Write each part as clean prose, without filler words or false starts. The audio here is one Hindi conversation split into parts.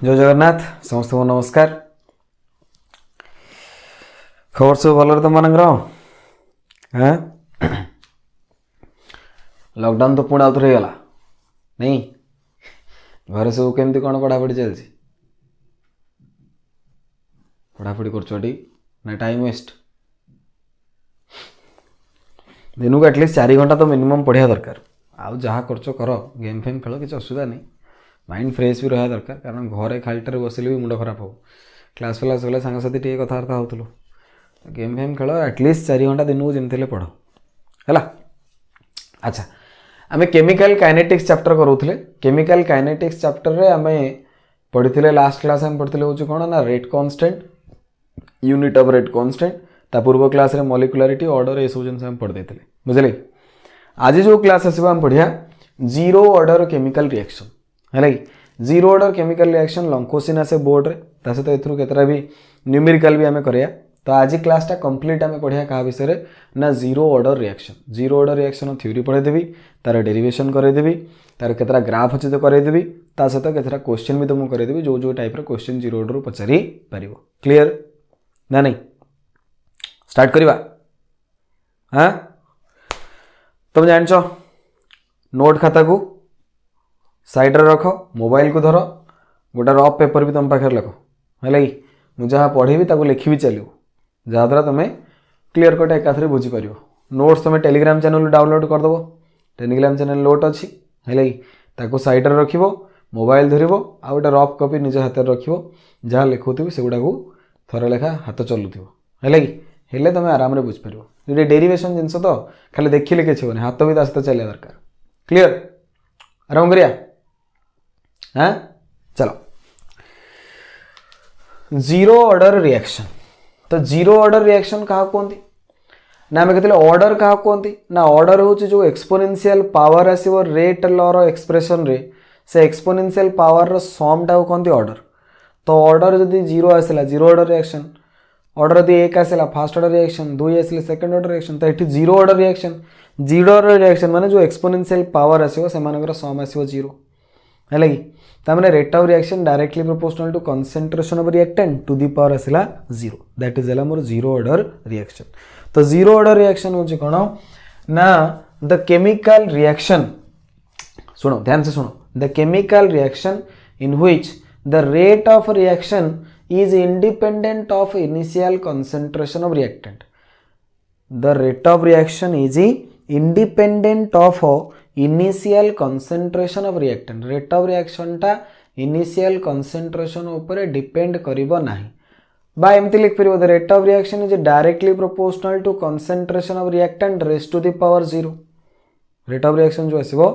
जय जगन्नाथ समस्त को नमस्कार। खबर सब भल तुम मान लॉकडाउन तो पुणी आउथरे गला नहीं घर सब केमती कौन पढ़ापढ़ी चलती पढ़ापढ़ी कर ना टाइम वेस्ट दिन को एटलिस्ट 4 घंटा तो मिनिमम पढ़ा दरकार आउ जहाँ कर गेम फेम खेल किसी असुविधा नहीं माइंड फ्रेश भी रहा दरकार कारण घरे खालीटे बसिले भी मुंड खराब हो क्लास फ्लास गले सांगसाथी टे कथबार्ता होलु गेम फेम खेल एटलिस्ट 4 घंटा दिन को जमी पढ़ है। अच्छा आम केमिकल काइनेटिक्स चैप्टर करूले केमिकल काइनेटिक्स चैप्टर रे आम पढ़ी लास्ट क्लास आम पढ़ी हूँ कौन ना rate constant unit of rate constant ता पूर्व क्लास रे मॉलिक्युलरिटी ऑर्डर ये सब जिन पढ़ी देते बुझे। आज जो क्लास आसो आम पढ़िया जीरो ऑर्डर केमिकल रिएक्शन है कि zero order chemical reaction long question आसे बोर्ड रे ता सहित एथरु केतरा भी न्यूमेरिकल भी आम करिया। तो आज क्लासटा कंप्लीट आम पढ़िया क्या विषय ना जीरो ऑर्डर रिएक्शन थ्योरी पढ़ेदेवी तार डेरिवेशन करदेवी तार केतरा ग्राफ अच्छे तो करदेवी ता सहित केतरा क्वेश्चन भी तुमको करदेवी जो जो टाइप क्वेश्चन जीरो ऑर्डर पचारि पार क्लियर ना नहीं स्टार्ट करवा। हाँ तुम जान नोट खाता को साइड रे रख मोबाइल को धर गोटे रफ पेपर भी तुम पाखे लिख है कि मुझे जहाँ पढ़ेबी ताको लिखी भी चलो जहाँद्वारा तुम्हें क्लीयर कट एकाथरे बुझीपर नोट्स तुम टेलीग्राम चैनल डाउनलोड करदेव टेलीग्राम चैनल लोट अच्छी है कि साइड रे रख मोबाइल धर आ गए रफ कपी निज हाथ में रख जहाँ लिखुव से गुड़ा थर लेखा हाथ चलुव है कि तुम आराम से बुझीपर जो डेरिवेशन जिनस तो खाली देखिले किसी होनी हाथ भी सहित चलिया दरकार क्लीयर आराम करिया। हाँ चलो जीरो ऑर्डर रिएक्शन तो जीरो ऑर्डर रिएक्शन क्या कहते ना आम कहते ऑर्डर क्या कहते ना ऑर्डर हूँ जो एक्सपोनेंशियल पावर आसो रेट लॉ एक्सप्रेशन रे से एक्सपोनेंशियल पावर रो सम टा कहते ऑर्डर। तो ऑर्डर जदि जीरो आसला जीरो ऑर्डर रिएक्शन ऑर्डर यदि 1 आसला फास्ट ऑर्डर रिएक्शन 2 आसले सेकंड ऑर्डर रिएक्शन तो ये जीरो ऑर्डर रिएक्शन माने जो एक्सपोनेंशियल पावर आसो से सम आसो जीरो है कि तामने rate of reaction directly proportional to concentration of reactant to the power आसला जीरो दैट इज मोर जीरो ऑर्डर रिएक्शन। तो जीरो ऑर्डर रिएक्शन हूँ कौन ना द केमिकल रिएक्शन सुनो ध्यान से सुनो the chemical reaction in which the rate of reaction is independent of initial concentration of reactant. The rate of reaction is independent of initial concentration of reactant. Rate of reaction टा initial concentration ऊपर depend करिबो नाही बा एमती लिख परिबो the rate of reaction is directly proportional to concentration of reactant raised to the power 0. Rate of reaction जो आसीबो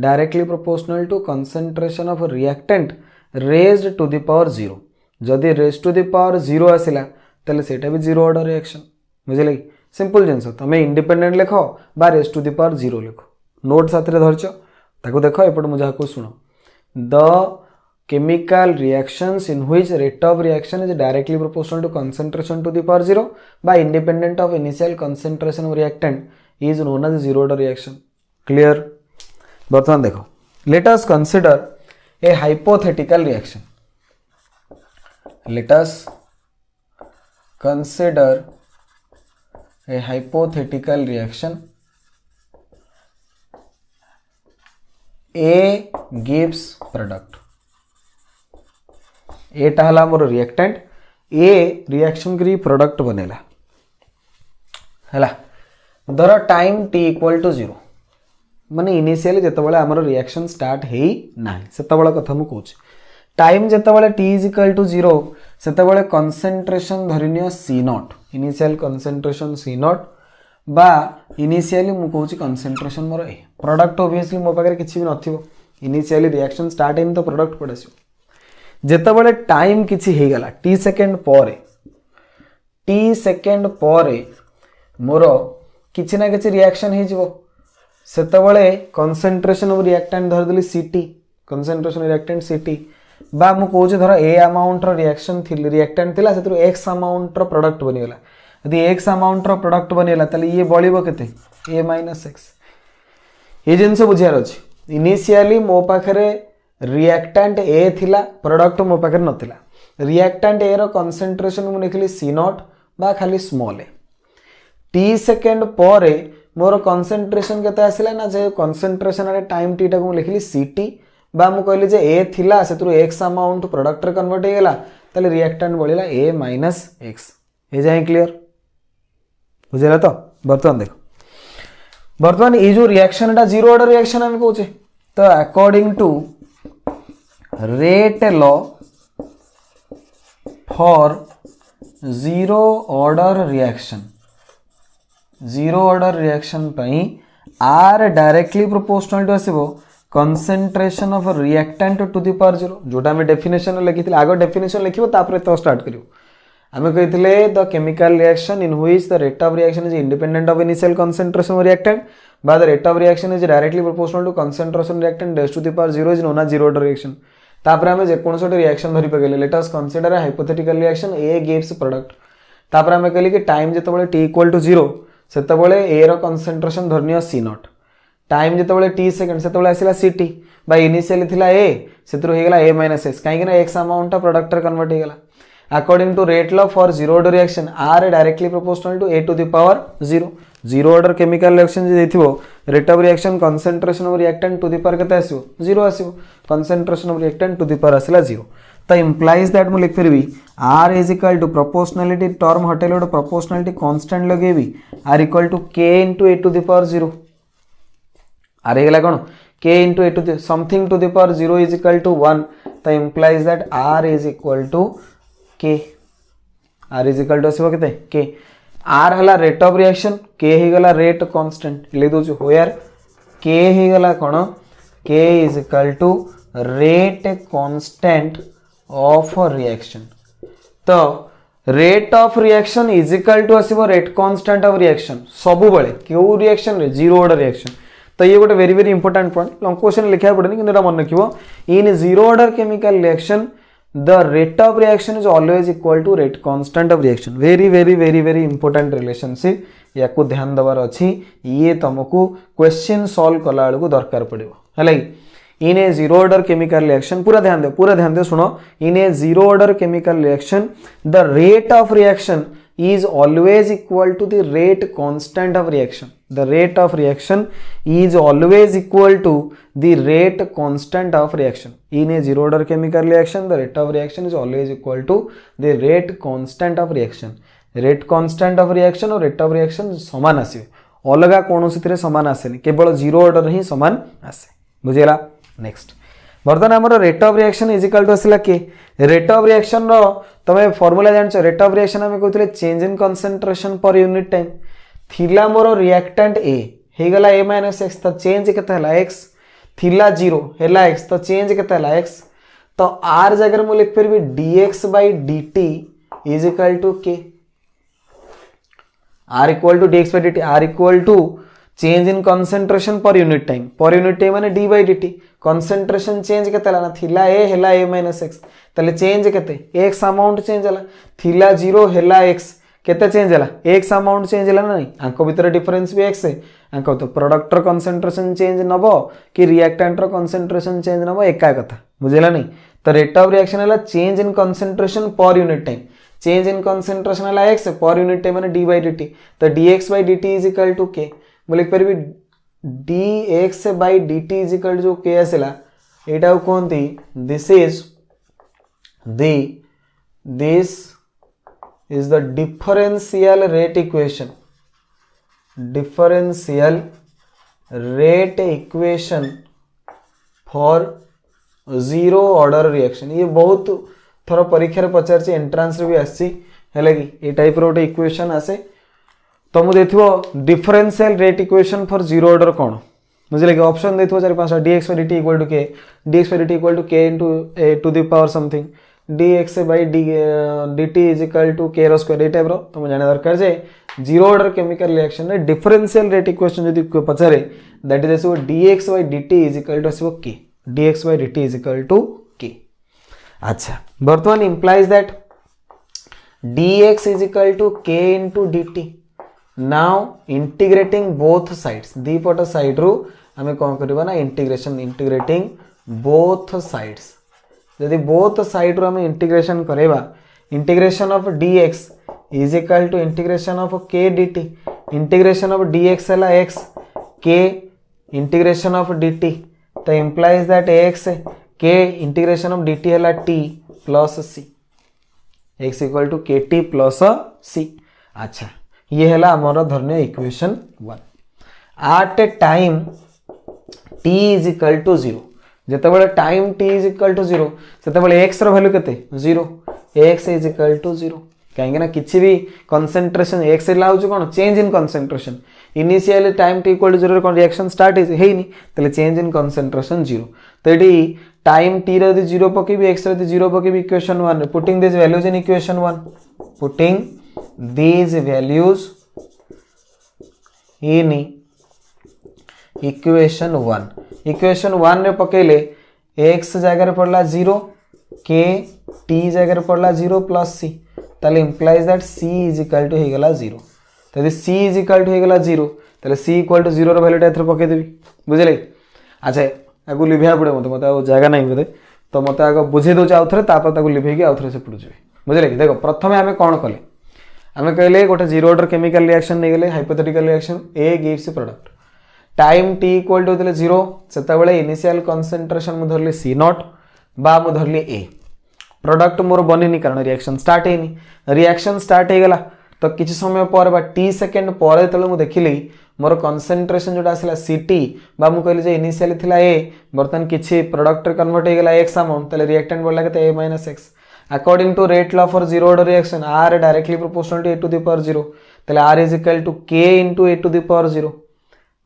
directly proportional to concentration of reactant raised to the power 0. जदि रेज टू दी पावर 0 आसला तेल सेटा भी जीरो ऑर्डर रिएक्शन बुझे कि सिंपल जिनस तुम इंडिपेंडेंट लिख बा रेज टू दी पावर 0 लिख नोट साथ धरच ताको देख एपट मुझे को सुनो the chemical reactions in which rate of reaction is directly proportional to concentration to the power 0 बा independent of initial concentration of reactant is known as zero order reaction clear. बर्तमान देखो let us consider a hypothetical reaction let us consider a hypothetical reaction A gives product A टा हला मोर रिएक्टेंट A रिएक्शन करी प्रोडक्ट बनेला हला धर टाइम t इक्वल टू 0 माने इनिशियली जेतेबेले हमर रिएक्शन स्टार्ट हेई नाही सेतेबेले कथा मु कहूची टाइम जितेबाला टी इज इक्वल टू 0 से कंसेंट्रेशन धरनीय C naught initial concentration C naught बा इनिशियली मु कहूँ कंसेंट्रेशन मोर ए प्रोडक्ट ओबियसली मो पाखे किसी भी नथिबो इनिशियली रिएक्शन स्टार्ट हेन तो प्रोडक्ट पड़ आसो जितेबाला टाइम किसी हो गला टी सेकेंड पर मोर किसी ना कि रिएक्शन हो कंसेंट्रेशन ऑफ रिएक्टेंट धरदेली सीटी कंसेंट्रेशन रिएक्टेंट सीटी बा मु कहूँ धर ए अमाउंट रिएक्शन थी रिएक्टेंट थिला से एक्स अमाउंट प्रोडक्ट बनीगला यदि एक्स अमाउंट प्रोडक्ट बनीगला ताले ये बळिबो केते ए माइनस एक्स ये जिनस बुझियार अछि इनिशियली मो पाखरे रिएक्टेंट ए थिला प्रोडक्ट मो पाखे नथिला रिएक्टेंट ए रो कंसंट्रेशन मु लिखली सी नॉट बा खाली स्मॉल ए टी सेकेंड पर मोर कंसंट्रेशन केते आसिला ना जे कंसंट्रेशन रे टाइम टी टाको लिखली सीटी बा मु कहली जे ए थिला सेतु एक्स अमाउंट प्रोडक्ट रे कन्वर्ट हे गेला ताले रिएक्टेंट बळिला ए माइनस एक्स ए जाय क्लियर बुझेला तो बर्तमान देखो बर्तमान ये जो रिएक्शन टा जीरो ऑर्डर रिएक्शन हम कहूचे तो according to rate law for zero order reaction पई आर डायरेक्टली प्रोपोर्शनल टू आसीबो concentration of reactant to the power zero जोटा में डेफिनेशन लिखिथिले आगो डेफिनेशन लिखिबो तापर तो स्टार्ट करियो आमे कहिथिले the chemical reaction in which the rate of reaction is independent of initial concentration of reactant बा the rate of reaction is directly proportional to concentration reactant raise to the power zero is known as zero order reaction तापर आमे जे कोन सोटे रिएक्शन धरि पकेले let us consider a hypothetical reaction A gives product तापर आमे कहली कि टाइम जेतेबेले t इक्वल टू 0 सेतेबेले a रो कंसंट्रेशन धरनियो c नॉट टाइम जेतेबेले t सेकंड सेतेबेले आसिला ct बा इनिशियली थिला a सेतरो हे गेला a माइनस x काहे कि ना x अमाउंट प्रोडक्ट रे कन्वर्ट हे गेला according to rate law for zero order reaction are directly proportional to a to the power 0 zero order chemical reaction जे देथिबो rate of reaction concentration of reactant to the power केते आसीबो 0 आसीबो concentration of reactant to the power आसिला 0 तो इंप्लाइज दैट मु लिख फेरबी r is equal to proportionality term हटेल ओड प्रोपोर्शनलिटी कांस्टेंट लगेबी r equal to k into a to the power 0 r हे गेला कोन k into a to the something to the power 0 is equal to 1 तो implies that r is equal to k r is equal to आसीबो केते k r हला रेट ऑफ रिएक्शन k हे गला रेट कांस्टेंट ले दोछु होयर k हे गला कोन k is equal to rate constant of reaction तो rate of reaction is equal to आसीबो रेट कांस्टेंट ऑफ रिएक्शन सबु बेले क्यू रिएक्शन रे जीरो ऑर्डर रिएक्शन तो ये गोटे very very important point long question लिखा पड़ेनी कि मन रखिबो in zero order chemical reaction the rate of reaction is always equal to rate constant of reaction very very very very important relationship या को ध्यान दबार अच्छी ये तुमको क्वेश्चन सॉल्व कला बेलू दरकार पड़ो है in a zero order chemical reaction पूरा ध्यान दे सुनो in a zero order chemical reaction the rate of reaction is always equal to the rate constant of reaction the rate of reaction is always equal to the rate constant of reaction in a zero order chemical reaction the rate of reaction is always equal to the rate constant of reaction rate constant of reaction और rate of reaction समान आसे अलग कौन से समान आसेनी केवल जीरो ऑर्डर ही समान आसे बुझेला नेक्स्ट बर्तमान आमर rate of reaction is equal to आसला के रेट ऑफ रिएक्शन रो तमे फार्मूला जानछ रेट ऑफ रिएक्शन हमें कहथले change in concentration per unit time थिला मोर रिएक्टेंट ए हे गला a - x तो चेंज केते हला x थिला 0 हला x तो चेंज केते हला x तो r जगह मु लिख परबी dx/dt is equal to k r equal to dx/dt r equal to change in concentration per unit time माने d/dt कंसंट्रेशन चेंज केते ना थिला a हेला a - x तले चेंज केते x अमाउंट चेंज हला थिला 0 हेला x केते चेंज हला x अमाउंट चेंज हला नहीं आंको भीतर डिफरेंस भी x है आंको तो प्रोडक्ट रो कंसंट्रेशन चेंज नबो कि रिएक्टेंट रो कंसंट्रेशन चेंज नबो एका कथा बुझेला नहीं तो रेट ऑफ रिएक्शन हला change in concentration per unit time change in concentration हला x पर यूनिट टाइम माने d/dt तो dx/dt is equal to k मु लिख परबी dx/dt इज इक्वल टू जो k आसेला Etah कोनती this is the differential rate equation for zero order reaction ये बहुत थोड़ा परीक्षा रे पचार छि एंट्रेंस रे भी आसी हैला कि ए टाइप रो एक इक्वेशन आसे तो मु देखिबो differential rate equation for zero order कोन मुझे लगे ऑप्शन देखिबो 4-5 dx/dt equal to k dx/dt equal to k into a to the power something dx/dt is equal to k रो स्क्वायर ए टाइप रो तो जाने दरकार जे जीरो ऑर्डर केमिकल रिएक्शन रे डिफरेंशियल रेट इक्वेशन यदि पचारे दैट इज आसो dx/dt इज इक्वल टू आसो k dx/dt is equal to k अच्छा वर्तमान implies that dx is equal to k into dt now integrating both sides दी पट साइड रू आमे कोन करबा ना इंटीग्रेटिंग बोथ साइड्स जदि बोथ साइड रो हमें इंटीग्रेशन करेबा integration of dx is equal to integration of k dt integration of dx है x k integration of dt तो implies that x k integration of dt है t plus c x equal to kt plus c। अच्छा ये है आमर धरने equation 1 at a time t is equal to 0 जितेबाला time t is equal to 0 से x रो वैल्यू केते 0 x इज इक्वल टू 0 कहीं किसी भी कंसंट्रेशन x लाउच कौन change in concentration initially time t equal to 0 कौन रिएक्शन स्टार्ट है तले चेंज इन कंसंट्रेशन 0 तो ये टाइम t रे 0 पकेबी x रे 0 पकेबी equation 1 putting this values in equation 1 पुटिंग these values in इक्वेशन 1 रे पकेले x जगह पड़ला 0 k t जगह पड़ला 0 प्लस c ताले implies that c is equal to हेगला 0 तो c इज इक्वल टू हेगला 0 ताले c इक्वल टू 0 रो वैल्यूटा एथर पके देबी बुझले। अच्छा आगु लिभिया पड़े मते आ जगह नहीं बोले तो मते आगु बुझे दो आउथरे तापर ताकु लिभे के आउथरे से पड़ जेबे बुझले। देखो प्रथमे हमें कोन कले हमें कहले गोटे जीरो ऑर्डर केमिकल रिएक्शन नहीं गले hypothetical reaction A gives product time T equal to 0 से इनिशियल कंसंट्रेशन मु धरली सी नॉट बा मु धरली ए प्रोडक्ट मोर बनिनी कारण रिएक्शन स्टार्ट हेनी रिएक्शन स्टार्ट हो गला तो किसी समय पर बा टी सेकेंड पर तले मु देखिली मोर कंसंट्रेशन जोटा आसला सीटी बा मु कहली जे इनिशियली थिला ए बर्तन किछि प्रोडक्ट कन्वर्ट हो गला एक्स अमाउंट तले रिएक्टेंट बोला के a minus x according to rate law for zero order reaction r directly proportional to a to the power 0 तले r is equal to k into a to the power 0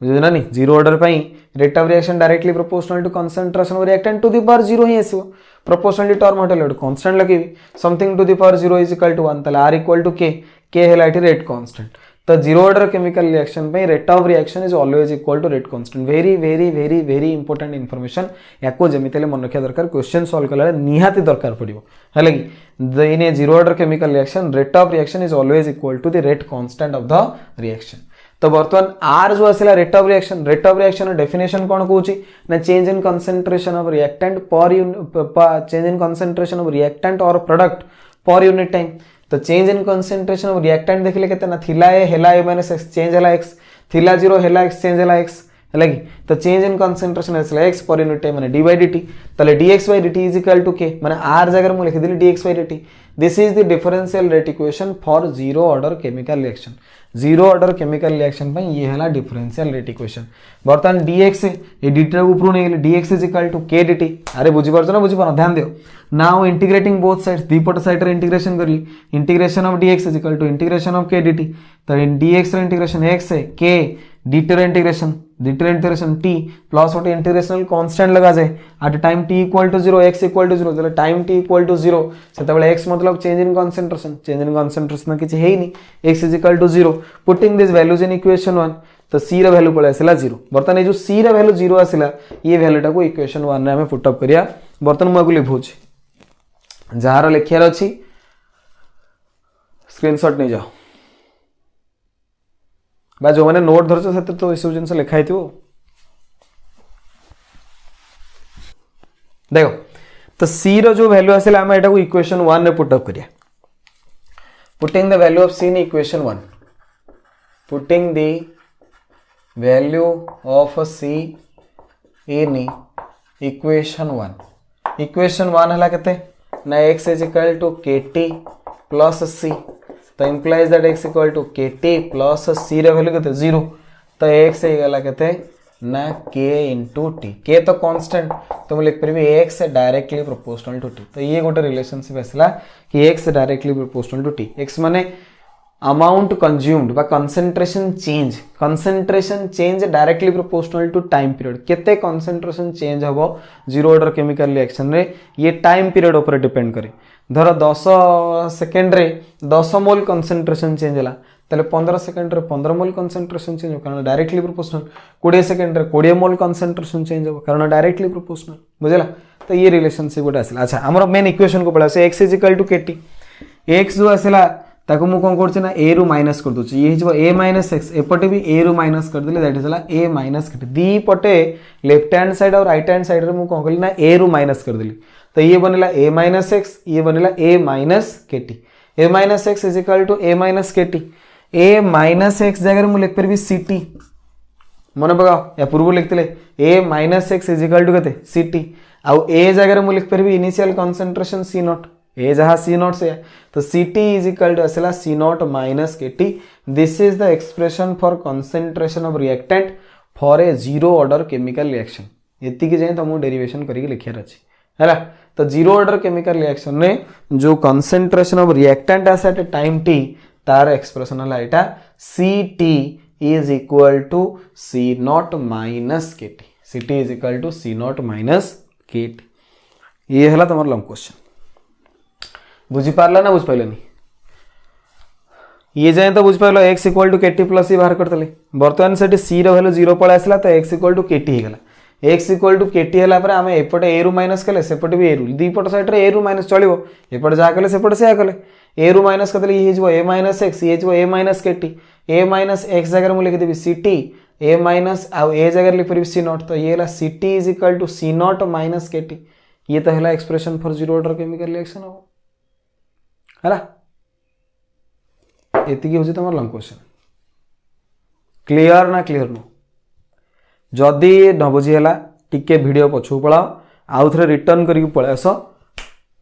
बुझे ना नहीं जीरो ऑर्डर पाई rate of reaction directly proportional to concentration of reactant to the power 0 ही आसीबो प्रोपोर्शनली टर्म हटेले कांस्टेंट लगेबी something to the power 0 is equal to 1 तले r equal to k k हेला एठी रेट कांस्टेंट तो जीरो ऑर्डर केमिकल रिएक्शन पे rate of reaction is always equal to rate constant very very very very important information याको जेमितेले मन रखिया दरकार क्वेश्चन सॉल्व कला निहाती दरकार पड़िबो हले कि in a zero order chemical reaction rate of reaction is always equal to the rate constant of the reaction. तो बर्तमान आर जो आसला रेट ऑफ रिएक्शन डेफिनेशन कौन कहूँ ना change in concentration of reactant per change in concentration of reactant और प्रोडक्ट पर यूनिट टाइम तो change in concentration of reactant देखले केते ना थिला ए हेला ए माइनस एक्स चेंज हेला एक्स थिला 0 हेला एक्स चेंज हेला एक्स हेला कि तो चेंज इन कंसंट्रेशन आसला एक्स पर यूनिट टाइम माने डी बाय dt तले dx by dt is equal to k माने r जगह मु लिख दिली dx by dt this is the differential rate equation for zero order chemical reaction zero order chemical reaction पे ये है डिफरेंशियल रेट इक्वेशन बर्तमान dx ये dt को प्रूव नहीं dx is equal to k dt अरे बुझी परछ ना बुझी पर ध्यान दियो नाउ इंटीग्रेटिंग बोथ साइड्स दीपट साइड रे इंटीग्रेशन करली integration of dx is equal to integration of k dt तो dx रे इंटीग्रेशन x है k dt रे इंटीग्रेशन t प्लस गोटे इंटीग्रेशनल कांस्टेंट लगा जाए at time t equal to 0 x equal to 0 time t equal to 0 से x मतलब चेंज इन कंसंट्रेशन किसी है ही नहीं x is equal to 0 putting this values in equation 1 तो c रा वैल्यू पळे आसिला 0 बर्तन जो c रा वैल्यू 0 आसिला ये वैल्यूटा को इक्वेशन 1 रे हमें पुट अप करिया बर्तन मु आगु लिखुछ जहार लिखियार अछि स्क्रीनशॉट नहीं जाओ बा जो मैंने नोट धरछ से तो इस जिनस लिखाई थी देखो तो c रो जो वैल्यू आसिला हम एटा को इक्वेशन 1 रे पुट अप करिया putting the value of c in equation 1 putting the value of c in equation 1 हला केते ना x is equal to kt plus c तो implies that x equal to kt plus c रे वैल्यू केते 0 तो x हे गला केते ना k into t k तो कांस्टेंट तो मैं लिख परबी x directly proportional to t तो ये गोटे रिलेशनशिप आसला कि x directly proportional to t x माने अमाउंट कंज्यूम्ड बा concentration change directly proportional to time period केते कंसंट्रेशन चेंज हबो जीरो ऑर्डर केमिकल रिएक्शन रे ये टाइम पीरियड ऊपर डिपेंड करे धर 10 सेकेंड रे 10 मोल कंसंट्रेशन चेंज हला तले 15 सेकेंड रे 15 मोल कंसंट्रेशन चेंज हो कारण डायरेक्टली प्रोपोर्शनल 20 सेकेंड रे 20 मोल कंसंट्रेशन चेंज हो कारण डायरेक्टली प्रोपोर्शनल बुझला तो ये रिलेशनशिप गोटे आसला। अच्छा हमर मेन इक्वेशन को पळा से x is equal to kt x जो आसला ताको मु कौन करछि ना ए रु माइनस कर दोछि ये हिजबो a माइनस x एपटे भी a रु माइनस कर देले दैट इज ला a माइनस के दी पटे लेफ्ट हैंड साइड और राइट हैंड साइड रे मु कौन करली ना a रु माइनस कर देली तो ये बनेला a माइनस x ये बनेला a minus kt a minus x is equal to a minus kt a minus x जगह मु लिख परबी ct मन पकाओ या पूर्व लिखते a minus x is equal to केते ct आउ a जगह मु लिख परबी इनिशियल कंसंट्रेशन c नॉट ए जहाँ सी नॉट से तो C T is equal to आसला सी नॉट माइनस के t this is the expression for concentration of reactant for a zero order chemical reaction एतिकी जाए तुमको डेरिवेशन करके लिखार अच्छी है तो जीरो ऑर्डर केमिकल रिएक्शन में जो कंसेंट्रेशन ऑफ रिएक्टेंट आसे एट टाइम टी तार एक्सप्रेशन है यहाँ c T is equal to C not minus के t c T is equal to C not minus के टी ये है तुम लॉन्ग क्वेश्चन बुझीपारा ना बुझिपारे ये जाए तो बुझिपार x equal to kt plus c बाहर करते बर्तमान से सी रैल्यू जीरो पड़ा आसला तो एक्स इक्वल टू केटी होगा एक्स इक्वल टू केटी है आम एपटे ए रु माइनस कले सेपटे भी ए रु दीपट सैड ए रु माइनस चलो एपटे जहाँ कले सेपटे से कले ए रु माइनस करदे ये ए माइनस एक्स ये ए माइनस केटी ए माइनस एक्स जगह मुझे लिखिदेवी सी टी ए माइनस आउ ए जगह लिख पारि सी नॉट तो ये c T is equal to C not minus kt ये तो है expression for zero order chemical reaction हम है एतिकी हूँ तुम लॉन्ग क्वेश्चन क्लियर ना क्लियर नु जदि न बुझीगला टिके वीडियो पछू पलाओ आउ थे रिटर्न करके पलि आस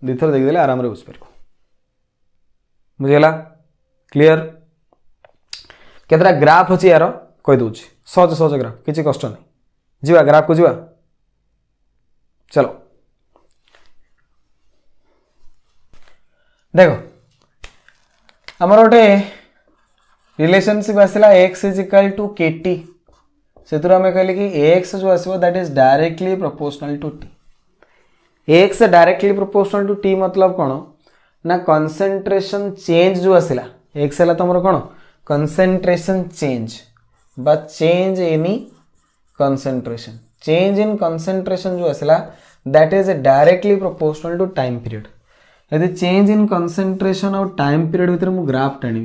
दी थर देखिदेले आराम से बुझीपार बुझीगला क्लियर केतरा ग्राफ अच्छी यार कहीदे सहज सहज ग्राफ किसी कष्ट नहीं जीवा ग्राफ को जीवा चलो देखो आमर गोटे रिलेशनशिप आसला X is equal to K T से आम कहले कि एक्स जो आसो that is directly proportional to T X directly proportional to T मतलब कौन ना कंसेंट्रेशन चेंज जो आसला एक्स है तुम कौन कंसेंट्रेशन चेंज बा change any concentration change in concentration जो आसला that is directly proportional to time period यदि चेंज इन कंसेंट्रेशन और टाइम पीरियड भितर मु ग्राफ टाणी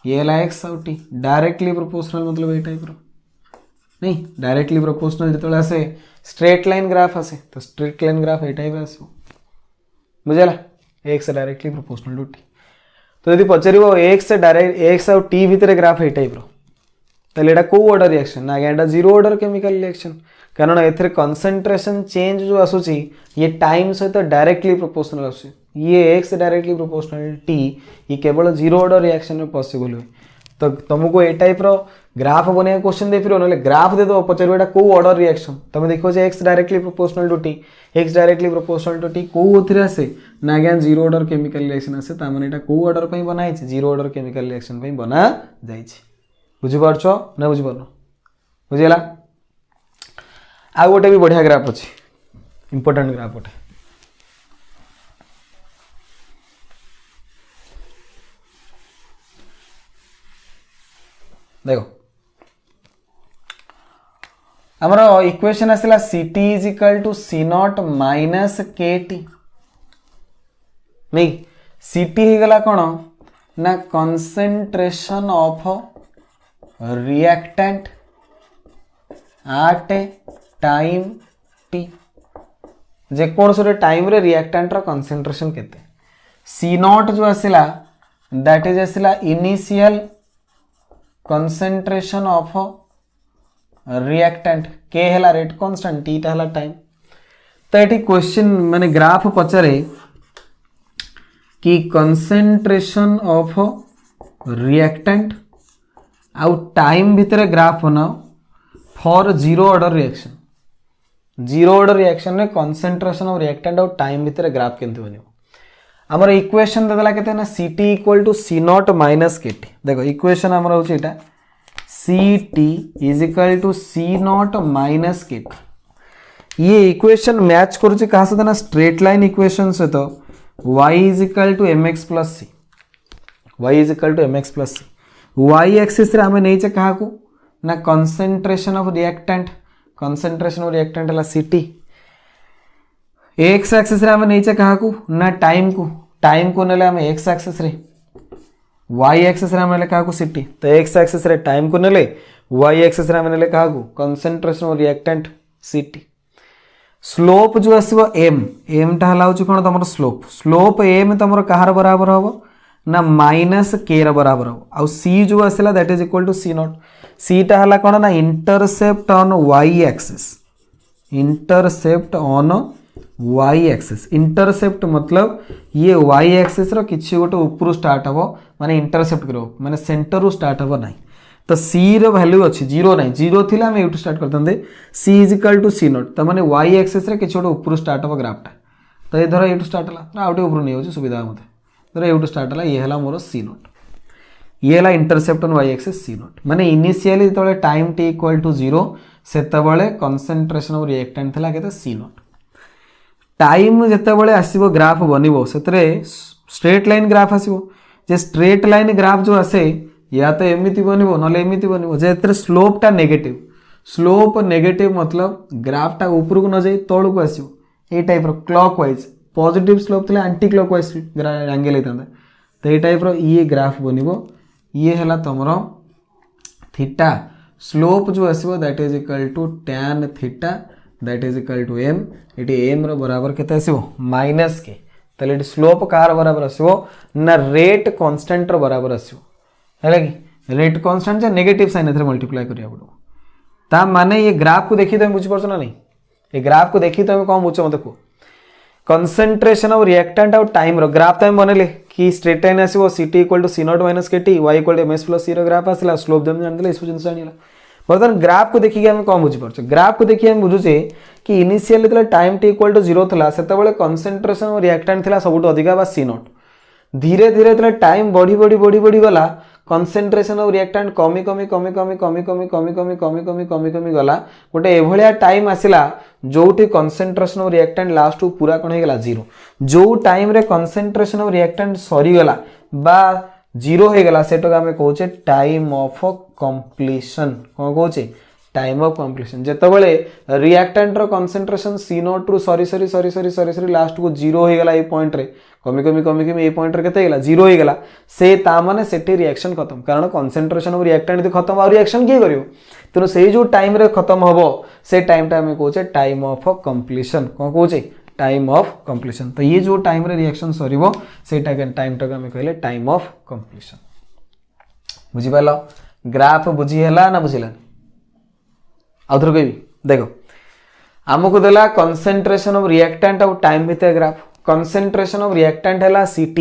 ये है एक्स आउ टी डायरेक्टली प्रोपोर्शनल मतलब ये टाइप नहीं डायरेक्टली प्रोपोर्शनल जो आसे स्ट्रेट लाइन ग्राफ आसे तो स्ट्रेट लाइन ग्राफ ये टाइप आस बुझेगा x directly proportional to t तो यदि पचार एक्स डायरेक्ट एक्स आउ टी भितर ग्राफ ये टाइप ताले कौ ऑर्डर रिएक्शन ना आज्ञा जीरो ऑर्डर केमिकल रिएक्शन कारण एथरे कंसेंट्रेशन चेंज जो आसूची ये टाइम सहित डायरेक्टली प्रोपोर्शनल आस ये एक्स डायरेक्टली प्रोपोर्शनल टी ये केवल जीरो ऑर्डर रिएक्शन में पॉसिबल हुए तो तुमको ए टाइप रो ग्राफ बने क्वेश्चन दे फिर ना ग्राफ दे दो पचार एटा कौ ऑर्डर रिएक्शन तुम देखो X directly proportional to T X directly proportional to T कौन आसे ना आज्ञा जीरो ऑर्डर केमिकल रिएक्शन आसे तार कौ ऑर्डर पर बना जीरो ऑर्डर केमिकल रिएक्शन पर बना जाए बुझीपार ना बुझीपार बुझीगला आ गोटे भी बढ़िया ग्राफ अच्छी इंपोर्टेंट ग्राफ गोटे देखो आमर इक्वेशन आसला c T is equal to C not minus के टी नहीं सी टी हो गला कौन ना concentration of reactant at a time t जेकोसी टाइम रे रिएक्टेंट रो कंसेंट्रेशन केते सी नॉट जो आसला दैट इज आसला इनिशियल कंसेंट्रेशन ऑफ रिएक्टेंट के हला रेट कांस्टेंट टी टा हला टाइम तो ये क्वेश्चन माने ग्राफ पचारे कि कंसेंट्रेशन ऑफ रिएक्टेंट आउ टाइम भितर ग्राफ बनाओ फॉर जीरो ऑर्डर रिएक्शन में कंसेंट्रेशन ऑफ रिएक्टेंट और टाइम भितर ग्राफ केमती बनियो आमर इक्वेशन देदेला केते ना C T equal to C not minus के टी देखो इक्वेशन आमर होची एटा C T is equal to C not minus के टी ये इक्वेशन मैच करुचे कहा सहित ना स्ट्रेट लाइन इक्वेशन सहित y is equal to M X plus C y is equal to M X plus C y axis रे आमे नैचे कहा को ना कंसेंट्रेशन ऑफ रिएक्टेंट है सी टी एक्स एक्सिस रे आमे नैचे कहा को ना टाइम को नेले आमे एक्स एक्सिस रे y एक्सिस रे हम नेले काको Ct तो x एक्सिस रे टाइम को नेले y एक्सिस रे हम नेले काको concentration of reactant Ct slope जो आसीबो m टा हला होची कोन तमर स्लोप m तमर कहार बराबर हबो ना माइनस k र बराबर हबो आ c जो आसिला that is equal to c naught c टा हला कोन ना intercept on y axis intercept on y axis intercept मतलब ये y एक्सिस रो किछि गोटे ऊपर स्टार्ट हबो माने इंटरसेप्ट करो माने सेंटर रो स्टार्ट हबो नाही तो c रो वैल्यू अछि 0 नाही 0 थिला हम एटू स्टार्ट करतंदे c is equal to c naught त माने y एक्सिस रे किछि गोटे ऊपर स्टार्ट हबो ग्राफ टा तो ये धर एटू स्टार्ट हला आउटे ऊपर नै होछि सुविधा मते धर एटू स्टार्ट हला ये हला मोर c नॉट ये हला intercept on y axis c naught माने इनिशियली तळे टाइम t इक्वल टू 0 सेतबळे कंसंट्रेशन ऑफ रिएक्टेंट थिला केते c नॉट टाइम जितेबाला आसो ग्राफ बनब से स्ट्रेट लाइन ग्राफ आसो जे स्ट्रेट लाइन ग्राफ जो आसे या तो एमती बनब ना एमती बनब जे स्लोपटा नेगेटिव मतलब ग्राफटा ऊपर को न जाए तौल को आसो ये type clock wise positive slope थे आंटी क्लॉक वाइज एंगल होता तो ये टाइप ये ग्राफ बनब ये है तुम थीटा स्लोप जो आसो that is equal to tan theta that is equal to m ये m रो बराबर केते आसीबो माइनस के तले स्लोप कार बराबर आसीबो ना रेट कांस्टेंट रो बराबर आसीबो हैला कि रेट कांस्टेंट जे नेगेटिव साइन एथरे मल्टीप्लाई करिया पड़ो ता माने ये ग्राफ को देखि तुम बुझ परछ ना नहीं ये ग्राफ को देखि तुम कोन बुझ मते को कंसंट्रेशन ऑफ रिएक्टेंट और टाइम रो ग्राफ तुम बनले कि स्ट्रेट लाइन आसीबो ct equal to c naught minus kt y equal to ms plus c रो ग्राफ आसला स्लोप जम जान देले इसु जिंस जानिला बर्तमान ग्राफ को देखिए हम कौन बुझी पार्छ ग्राफ को देखिए हम बुझुचे कि इनिशियली तले टाइम t इक्वल टू 0 थला सेतबेले कंसंट्रेशन और रिएक्टेंट थला सबुठ अधिका बा c नॉट धीरे धीरे तले टाइम बढ़ी गला कंसंट्रेशन और रिएक्टेंट कमी गला गोटे एभलिया टाइम आसिला जोठी कंसंट्रेशन और रिएक्टेंट लास्ट को पूरा कोन हे गला 0 जो टाइम रे कंसंट्रेशन और रिएक्टेंट सरी गला बा 0 हो गला सेटो आमे कहूचे टाइम ऑफ कंप्लीशन कोन कहूचे टाइम ऑफ कंप्लीशन जेतबेले रिएक्टेंट रो कंसंट्रेशन c नॉट रु सरी लास्ट को 0 हो गला ए पॉइंट रे कमी ए पॉइंट रे केते गला 0 हो गला से ता माने सेठी रिएक्शन खत्म कारण कंसंट्रेशन ऑफ रिएक्टेंट खत्म और रिएक्शन की करियो तनो से जो टाइम रे खत्म हबो से टाइम टा आमे कहूचे टाइम ऑफ कंप्लीशन कोन कहूचे टाइम ऑफ कंप्लीशन तो ये जो टाइम रे रिएक्शन सरीबो सेटा के टाइम टा हमें कहले टाइम ऑफ कंप्लीशन बुझी पालो ग्राफ बुझी हला ना बुझिला आउथर कहबी देखो हमको देला कंसंट्रेशन ऑफ रिएक्टेंट और टाइम भितर ग्राफ कंसंट्रेशन ऑफ रिएक्टेंट हला Ct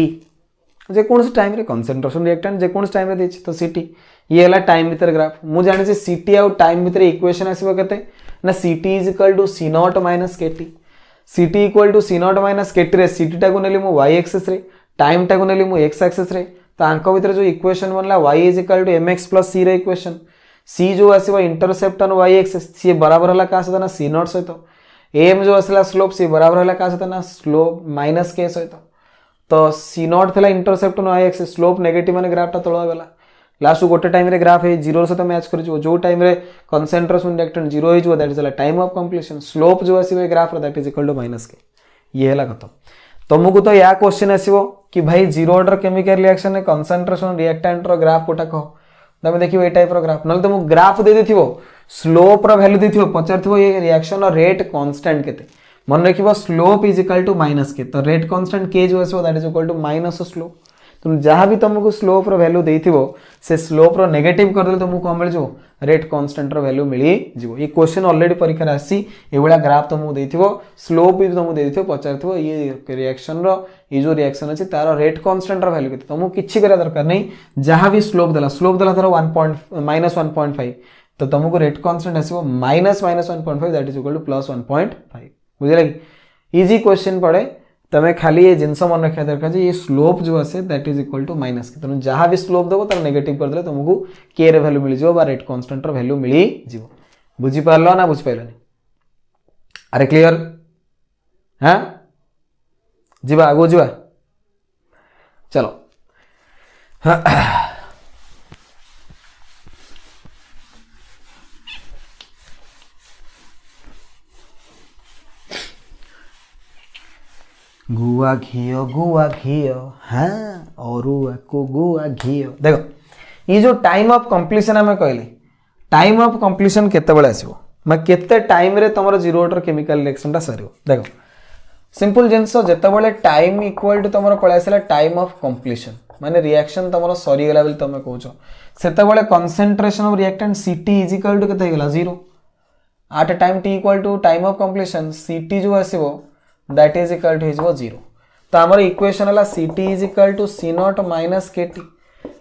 जे कोन से टाइम रे कंसंट्रेशन रिएक्टेंट जे कोन से टाइम रे देछि तो Ct ये हला टाइम भितर ग्राफ मु जानि से Ct और टाइम भितर इक्वेशन आसीबो केते ना Ct is equal to c naught minus kt Ct equal to c naught minus kt रे Ct टा को नेली मु y एक्सिस रे टाइम टा को नेली मु x एक्सिस रे तो आंको भितर जो इक्वेशन बनला y is equal to mx plus c रे इक्वेशन c जो आसीबो intercept on y axis C बराबर हला का सहित ना c नॉट सहित m जो आसला स्लोप सी बराबर हला का सहित ना स्लोप माइनस k सहित तो c नॉट थला intercept on y axis slope negative माने ग्राफ टा तळवा गला लास्ट गोटे टाइम रे ग्राफ है 0 सहित मैच कर जो टाइम रे कंसंट्रेशन रिएक्टेंट 0 हो जो that is time of completion slope जो आसीबो ग्राफ रे that is equal to minus k ये हला खत्म तुमको तो या क्वेश्चन आसीबो कि भाई जीरो ऑर्डर केमिकल रिएक्शन रे कंसंट्रेशन रिएक्टेंट रो ग्राफ कोटा कहो तमे देखिबो ए टाइप रो ग्राफ नल तुम ग्राफ दे देथिबो स्लोप रो वैल्यू देथिबो पचारथिबो ये रिएक्शन और रेट कांस्टेंट केते मन रखिबो slope is equal to minus k तो रेट कांस्टेंट k जो आसीबो that is equal to minus slope तुम जहां भी तुमको स्लोप रो वैल्यू देथिबो से स्लोप रो नेगेटिव कर देले तुमको कोन मिल जो रेट कांस्टेंट रो वैल्यू मिली जिवो ये क्वेश्चन ऑलरेडी परीक्षा रे आसी एवला ग्राफ तुमको देथिबो स्लोप भी तुमको देथिबो पचारथिबो ये रिएक्शन रो ये जो रिएक्शन अछि तारो रेट कांस्टेंट रो वैल्यू केते तुमको किछि करे दरकार नै जहां भी स्लोप देला धरो 1.5 तो तुमको रेट कांस्टेंट आसीबो -1.5 दैट इज इक्वल टू +1.5 बुझिला कि इजी क्वेश्चन पड़े तमे खाली ये जिनस मन रखा दरकार ये स्लोप जो आसे that is equal to minus K तुम जहां भी स्लोप देबो तार नेगेटिव कर देले तुमको k रे वैल्यू मिल जिवो बा रेट कांस्टेंट रो वैल्यू मिली जिवो बुझी पारलो ना बुझ पाइलनी अरे क्लियर हां जीवा आगो जीवा चलो गुआ घीओ हाँ अरुआ को गुआ घीओ देखो ये जो टाइम ऑफ कंप्लीशन आम कहले टाइम ऑफ कंप्लीशन केतेबेले आसीबो मैं केते टाइम रे तुम जीरो ऑर्डर केमिकल रिएक्शन टा सरियो देखो सिंपल जिनस जितेबाला टाइम इक्वल टू तुम पलि आसला टाइम ऑफ कंप्लीशन माने रिएक्शन तुम सरीगला बोली तुम कौच से concentration of reactant CT is equal to केते हेगला 0 at a time T equal to time of completion CT जो आसीबो दैट इज इक्वल टू हो 0 तो आमर इक्वेशन है CT is equal to C not minus के टी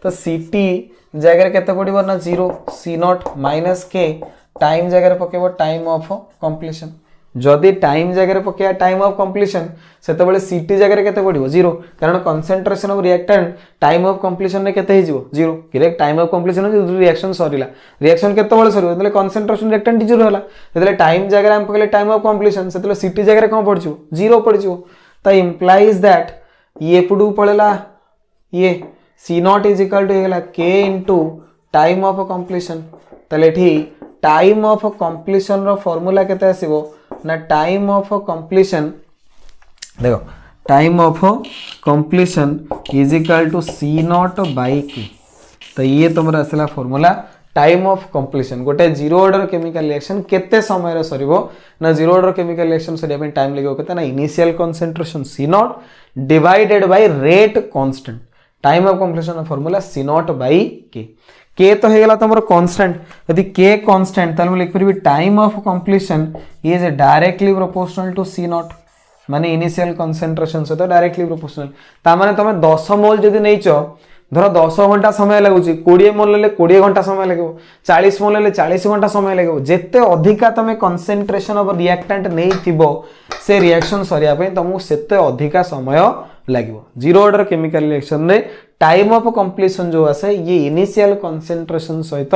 तो सीटी जगह केते पड़ो ना 0 सी नॉट माइनस के टाइम जगह पकेब टाइम ऑफ कंप्लीशन जदि टाइम जगह पकेया टाइम ऑफ कंप्लीशन से सीटी जगह केते पड़ो 0 कारण concentration of reactant time of completion रे केते हिजिवो 0 direct time of completion reaction Sarila reaction केते सरीबो तले कंसेंट्रेशन रिएक्टेंट 0 होला तले टाइम जगह हम पकेले टाइम ऑफ कंप्लीशन से सीटी जगह कोन पड़जिवो 0 पड़जिवो तो इंप्लाइज दैट ये पडू पळेला ये C naught is equal to हेला K into time of completion तले एठी टाइम ऑफ कंप्लीशन रो फार्मूला केते आसीबो ना टाइम ऑफ कंप्लीशन देखो time of completion is equal to C naught by K तो ये तुम आसला फार्मूला टाइम ऑफ कंप्लीशन गोटे जीरो ऑर्डर केमिकल रिएक्शन केते समय रे सरीबो ना जीरो ऑर्डर केमिकल रिएक्शन सरिया पे टाइम लगेबो केते ना initial concentration C naught divided by rate constant time of completion formula C naught by K तो हेगला तुम कांस्टेंट यदि के कांस्टेंट ताले लिख परबी time of completion is directly proportional to C naught माने इनिशियल कंसंट्रेशन से तो डायरेक्टली प्रोपोर्शनल ता माने तुम 10 मोल जदि नैचो धर 10 घंटा समय लगुची 20 मोल ले 20 घंटा समय लगेबो 40 मोल ले 40 घंटा समय लगेबो जेते अधिका तुम कंसंट्रेशन ऑफ रिएक्टेंट नै थिबो से रिएक्शन सरिया पे तुमको सेते अधिका समय लागिवो जीरो ऑर्डर केमिकल रिएक्शन रे टाइम ऑफ कंप्लीशन जो आसे ये इनिशियल कंसंट्रेशन सहित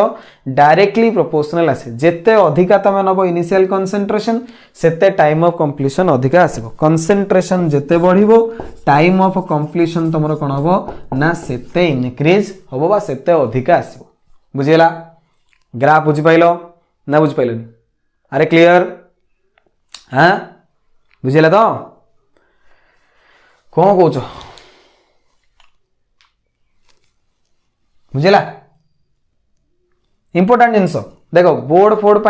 डायरेक्टली प्रोपोर्शनल आसे जेते अधिका तमे नबो इनिशियल कंसंट्रेशन सेते टाइम ऑफ कंप्लीशन अधिका आसीबो कंसंट्रेशन जेते बढ़िबो टाइम ऑफ कंप्लीशन तमरो कोन हबो ना सेते इनक्रीज हबो बा सेते अधिका आसीबो बुझिला ग्राफ बुझि पाइलो ना बुझि पाइलोनी अरे क्लियर हां बुझिला तो कौन कौच बुझेगा इंपोर्टाट जिनस देख बोर्ड फोर्ड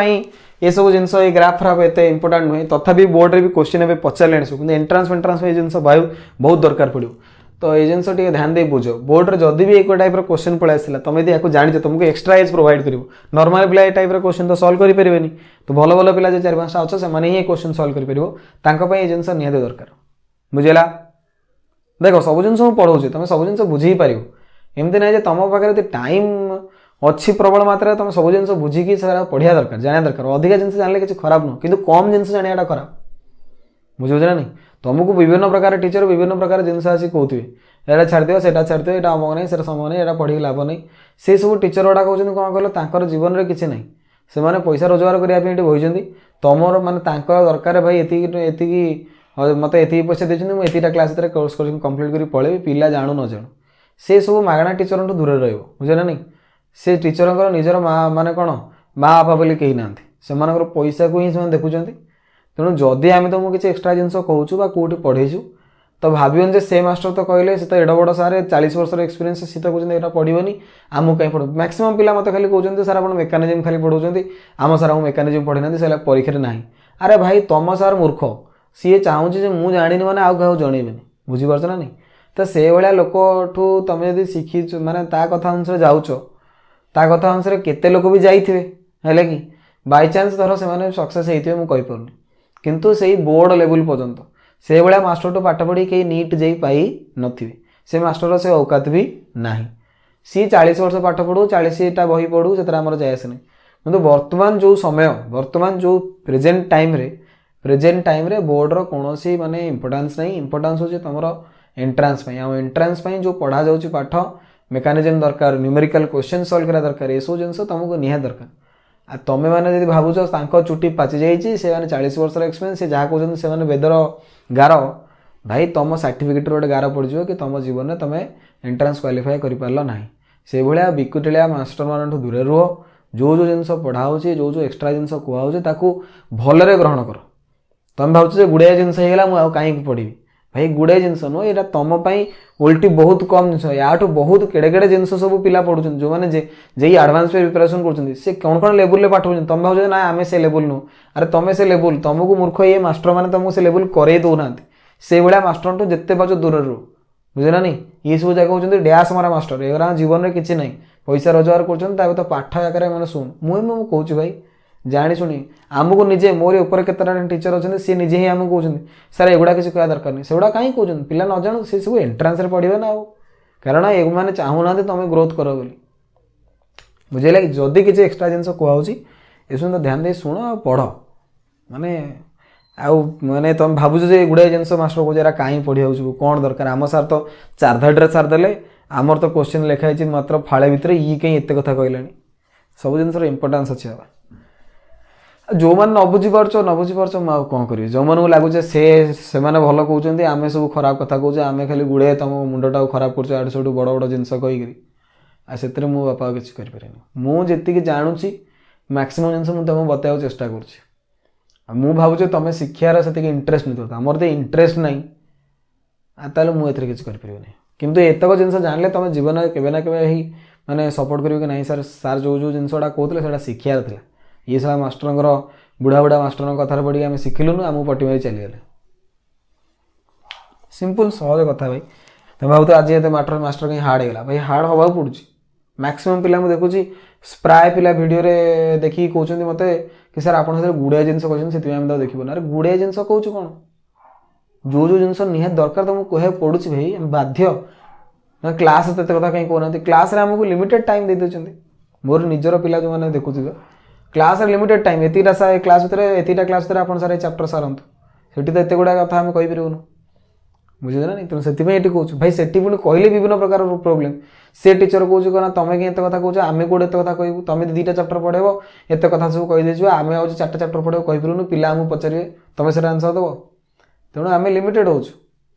ये सब जिन ग्राफ फ्राफ एत इंपोर्टाट नुहे तथापि बोर्ड रे भी क्वेश्चन ए पचारे सब एंट्रांस फेंट्रांस जिन बहुत दरकार पड़ो तो ये जिन ध्यान दे बुझ बोर्ड रे जदि भी एक टाइप क्वेश्चन पड़े आसला तुम यदि आपको जान तुमको एक्सट्रा एज प्रोवाइड कर नॉर्मल पिला टाइप क्वेश्चन तो सॉल्व करें तो भल भल पिला जो 4-5टा अच्छे से ही क्वेश्चन सॉल्व कर ये जिन निहाती दरकार बुझेगा देख सब जिन पढ़ाऊँ तुम सब जिन बुझी पार एमती ना तुम पाखे टाइम अच्छी प्रबल मात्रा तुम सब जिन बुझिकी पढ़िया दरकार जाना दरकार अधिका जिन जान कि खराब नुह कि कम जिन जाना खराब बुझे ना नहीं तुमको विभिन्न प्रकार टीचर विभिन्न प्रकार जिनस आसी कहते यहाँ छाड़द से छाड़द यहाँ अमक नहीं से समक नहीं यहाँ पढ़ी लाभ नहीं से सब टीचर गुड़ा कहते कौन कहल जीवन में किसी ना से पैसा रोजगार करने बही तुम मानने दरकार भाई ये मत ये पैसा देते मुझे क्लास कोर्स कम्प्लीट कर पलैबी पिला जानू न जानू से सब मागणा टीचर दूर रुझे ना नहीं से टीचर निजर माँ माने कौन माँ बापा बोली कहीं ना से पैसा को ही देखुं तेणु जदि आम तुमको किसी एक्सट्रा जिन कहूँ कौटी पढ़ेचु तो भावन जे से मास्टर तो कहले से तो एड बड़ सारे 40 वर्ष एक्सपीरियंस सी तो कहते यहाँ पढ़ोनी आमको कहीं पढ़ मैक्सिमम पिला मत खाली कहते सर आप मेकानिजम खाली पढ़ाऊँ आम सार मेकानिजम पढ़ी ना से परीक्षा ना अरे भाई तुम सार मूर्ख सी चाहूँ मुझे जानी मैंने आउ क्या जनइबे बुझीपार ना नहीं तो से भाया लोक ठू तुम यदि शिखी माने ता कथा अनुसार जाऊच ता कथा अनुसार केते लोक भी जाइए है कि बाय चांस धर से सक्सेस होते मुझे कहीपरनी किंतु से बोर्ड लेवल पर्यंत से भाया मास्टर टू पाठ पढ़ी कहीं नीट जा पाई नथिबे से मास्टर से औकात भी नाही सी 40 वर्ष पाठ पढ़ू 40टा बही पढ़ू से आमर जाए आसे किंतु वर्तमान जो समय वर्तमान जो प्रेजेंट टाइम रे बोर्ड रो कोनोसी माने इंपोर्टेंस नहीं इंपोर्टेंस होची तुमरो एंट्रांस एंट्रांस जो पढ़ा जाउची पाठ मेकानिजम दरकार न्यूमेरिकल क्वेश्चन सॉल्व करा दरकार ये सब जिनस तुमको निहा दरकार आ तुम मैंने भावुच चुटी पाचि जाइए से 40 वर्ष एक्सपीरियंस से जहाँ कहते से बेदर गार भाई तुम सर्टिफिकेट गोटे गार पड़ जाए कि तुम जीवन में तुम एंट्रांस क्वालिफाई कर पार ना से भाया बिकुटिया मास्टर मान दूर रुह जो जो जिन पढ़ाऊँ जो जो एक्सट्रा जिन कहूँ भलरे ग्रहण कर तुम भावुच गुड़ाए जिन मुझे कहीं पढ़ी भाई गुड़ाए जिनस नुह यहाँ तुम उल्टी बहुत कम जिन या बहुत केड़े केड़े जिन सब पिला पढ़ुं जो मैंने जे आडभांस प्रिपरेशन कर कौन कौन लेवल पाठ पढ़ुं तुम भाव ना आम से लेवल नुह अरे तुम से लेवल तुमको मूर्ख ये मास्टर मैंने तुमको से लेवल करे दौना से भाया मास्टर टू जिते पाच दूर रू बुझेना नहीं ये सब जगह कहते डैश मारा मास्टर एगुरा जीवन में किसी ना पैसा रोजगार कर तो पाठ आकार मैंने शुण मुझे कहूँ भाई जाणी शुणी आमको निजे मोर उपर केतटा टीचर अच्छे सी निजे ही आमको कहते सर एगुड़ा किसी कह दरकार नहीं से कहीं कहते पिला न जानू सी सब एंट्रांस पढ़े ना कारण ये मैंने चाहूना तुम ग्रोथ कर बोली बुझेगा कि जदि किसी एक्सट्रा जिन कहूँ ये सब ध्यान दे शुण आ पढ़ माने आउ माने तुम भावुच गुड़ाए जिन मास्टर कहे कहीं पढ़िया कौन दरकार आम सार तो 4 धाड़े सारदे आमर तो क्वेश्चन लिखाई मात्र फाड़े भितर ये कहीं एत कथा कहला सब जिन इंपोर्टान्स अच्छे जो मैंने न बुझीपार कौन करी जो मन लगुचे से भल कहते आम सब खराब कथा कहे आम खाली गुड़े तुम मुंडटा खराब कर सब बड़ बड़ जिन कहीकि से मो बापा किसी करें मुझे जानूँ मैक्सिमम जिन मुझे तुमको बताया चेष्टा कर भावुचे तुम शिक्षार से इंटरेस्ट नहीं था मोर तो इंटरेस्ट ना ताल मुझे किसी करें किंतु एतक जिन जानले तुम जीवन में केवे ना केवे ही माने सपोर्ट करेंगे कि नहीं सर सार जो जो जिनसा कहते शिक्षार था ये सब मास्टर बुढ़ा बुढ़ा मास्टर कथार पढ़ी आम शिखिलुनु आमको पटी मारी चलीगले सिंपल सहज कथा भाई तुम भाव आज ये मास्टर कहीं हार्ड होगा भाई हार्ड हवा पड़ू मैक्सिमम पिला देखुची प्राय पिला भिडियो देखिए कहते मत कि सर आप गुड़ाए जिन कहते देखना अरे गुड़ाए जिन कहूँ कौन जो जो जिन निहाती दरकार तुमको कह पड़ू भाई बाध्य क्लास तो कथा कहीं कहना क्लास आमको लिमिटेड टाइम दे देते मोर निजर पिला जो मैंने देखुच क्लास लिमिटेड टाइम एतिटा क्लास भितर एतिटा क्लास भितर आप सारे चैप्टर सारंतु सेठी तो एत गुड़ा कथा आम कहीपरूनु बुझे ना नहीं तेणु से कहूँ भाई से पुणी कहले विभिन्न प्रकार प्रोब्लेम से टीचर कहूँ कहना तुम कहीं एत कथा कहूँ आम कौटे एत कथा कहूँ तुम 2टा चैप्टर पढ़ेब एत कथा सब कहीदे आम आज 4टा चैप्टर पढ़े कहीपरूनु पिला आमको पचारे तुम से आंसर देव तेणु आम लिमिटेड हो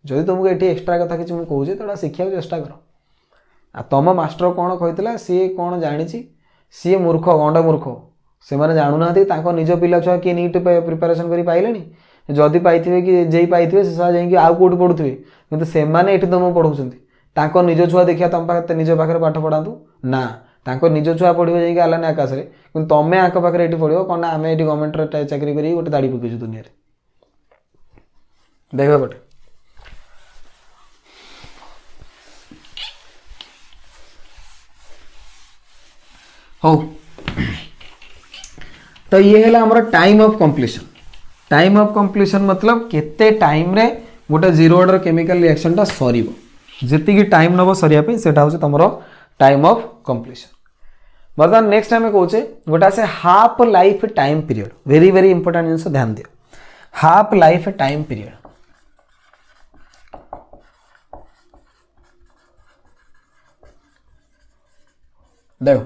जदि तुमको ये एक्सट्रा कथा किसी कहूँ तो शिखा चेष्टा कर आ तुम मास्टर कौन कहला सी कौन जानी सी मूर्ख गंड मूर्ख से मैंने जानूना निज पिला छुआ किए नीट प्रिपेरेसन कर पाइले जदि पाई कि जे पाई से जाकि आउ कौट पढ़ुवे कि से तुम पढ़ाऊँ निज छुआ देखिए तुम निज पाखे पाठ पढ़ातु ना निज छुआ पढ़े जाकि आलानी आकाश में कि तुम आंक पाखे ये पढ़ो कौन आम ये गवर्नमेंट चाकरी कर गोटे दाड़ी पकईचु दुनिया देख पटे हो तो ये है हमारा टाइम ऑफ कंप्लीशन मतलब केते टाइम रे गोटे 0 ऑर्डर केमिकल रिएक्शन टा सरीबो जेतिकी टाइम नबो सरिया पे सेटा होचे तमरो टाइम ऑफ कंप्लीशन बर्तमान नेक्स्ट टाइम कहूचे गोटा से half life time period very very important जिनस ध्यान दियो हाफ लाइफ टाइम पीरियड देखो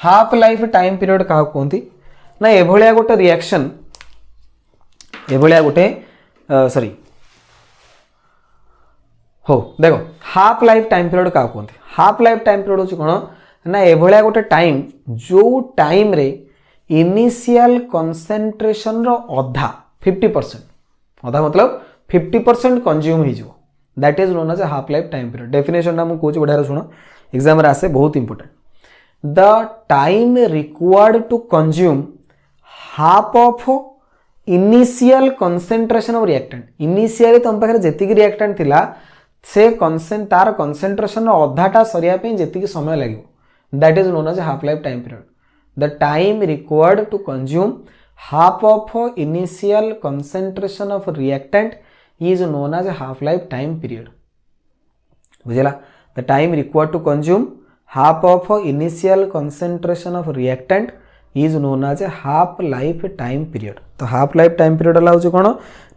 हाफ लाइफ टाइम पीरियड क्या कहती ना एभलिया गोटे रिएक्शन एभलिया गोटे सॉरी हो देखो हाफ लाइफ टाइम पीरियड क्या कहते हाफ लाइफ टाइम पीरियड हूँ कौन ना एभलिया गोटे टाइम जो टाइम रे इनिशियल कंसेंट्रेशन रो अधा 50% अधा मतलब 50% कंज्यूम हो that is known as half life time period definition मुझे कहूँ बढ़िया शुण एग्जाम आसे बहुत important the time required to consume half of initial concentration of reactant initially तुम पाखे जेतिकी रिएक्टेंट थिला से तार कंसेंट्रेशन अधाटा सरिया पे जेतिकी समय लगे that is known as half life time period the time required to consume half of initial concentration of reactant is known as half life time period बुझेला the time required to consume half of initial concentration of reactant is known as a half life time period तो half life time period हला कौन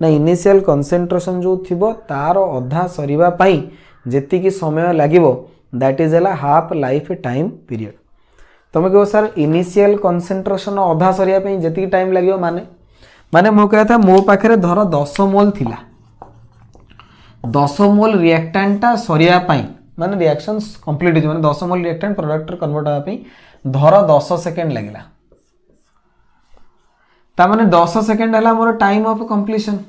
ना initial concentration जो थिबो तार अधा सरीबा पई जेतिकी समय लागिबो दैट इज हला half life time period तुम कहो सर initial concentration अधा सरीबा पई जेतिकी टाइम लागिबो माने मो कहता मो पाखरे धर 10 मोल थिला 10 मोल रिएक्टेंट सरीबा पई माने रिएक्शन कंप्लीट हो माने 10 मोल रिएक्टेंट प्रोडक्ट कन्वर्ट होगा पे धर 10 सेकेंड लगिला ता माने 10 सेकेंड हला मोर टाइम ऑफ कंप्लीशन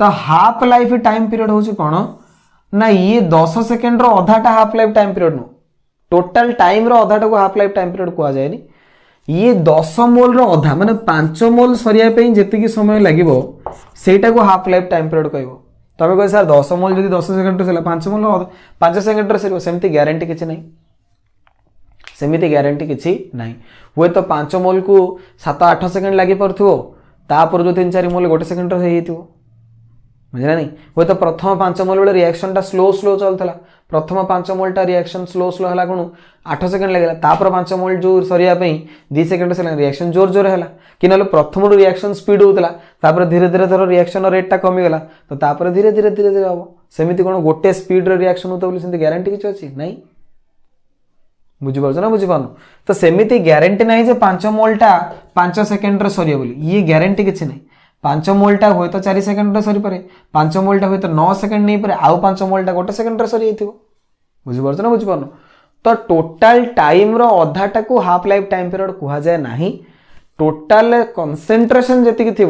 तो हाफ लाइफ टाइम पीरियड हूँ कौन ना ये 10 सेकेंड अधाटा हाफ लाइफ टाइम पीरियड नु टोटाल टाइम अधाटा को हाफ लाइफ टाइम पीरियड कह जाए ये 10 मोल अधा माने 5 मोल सरिया जी समय लगे सेटा को हाफ लाइफ टाइम पीरियड कह तुम कह सर 10 मोल जब 10 सेकेंड सर 5 मोल 5 सेकेंड सर सेमती ग्यारंटी किसी ना सेमती ग्यारंटी किसी ना हुए तो 5 मोल को 7-8 सेकेंड लगे पड़ो जो 3-4 मोल 1 सेकेंड बुझला नहीं हुए तो प्रथम 5 मोल बेले रिएक्शन टा स्लो स्लो चलता प्रथम 5 मोल टा रिएक्शन स्लो स्लो है कौन 8 सेकेंड लगे 5 मोल जो सरिया 2 सेकेंड से रिएक्शन जोर जोर है कि ना प्रथम रिएक्शन स्पीड होता धीरे धीरे धर रिएक्शन रेटा कमीगला तो धीरे धीरे धीरे धीरे हम सेमती कौन गोटे स्पीड रिएक्शन होता है ग्यारंटी किसी अच्छी ना बुझीपार ना बुझीपार तो सेमती ग्यारंटी ना 5 मोलटा 5 सेकेंड सर ये ग्यारंटी किसी ना 5 मोलटा हुए तो 4 सेकेंड सरी पारे 5 मोलटा हुए तो 9 सेकेंड नहीं पारे आउ 5 मोलटा 1 सेकेंड सरी बुझीपार ना बुझीपार तो टोटाल टाइम अधाटा को हाफ लाइफ टाइम पीरियड कह जाए ना टोटाल कंसेंट्रेशन जी थी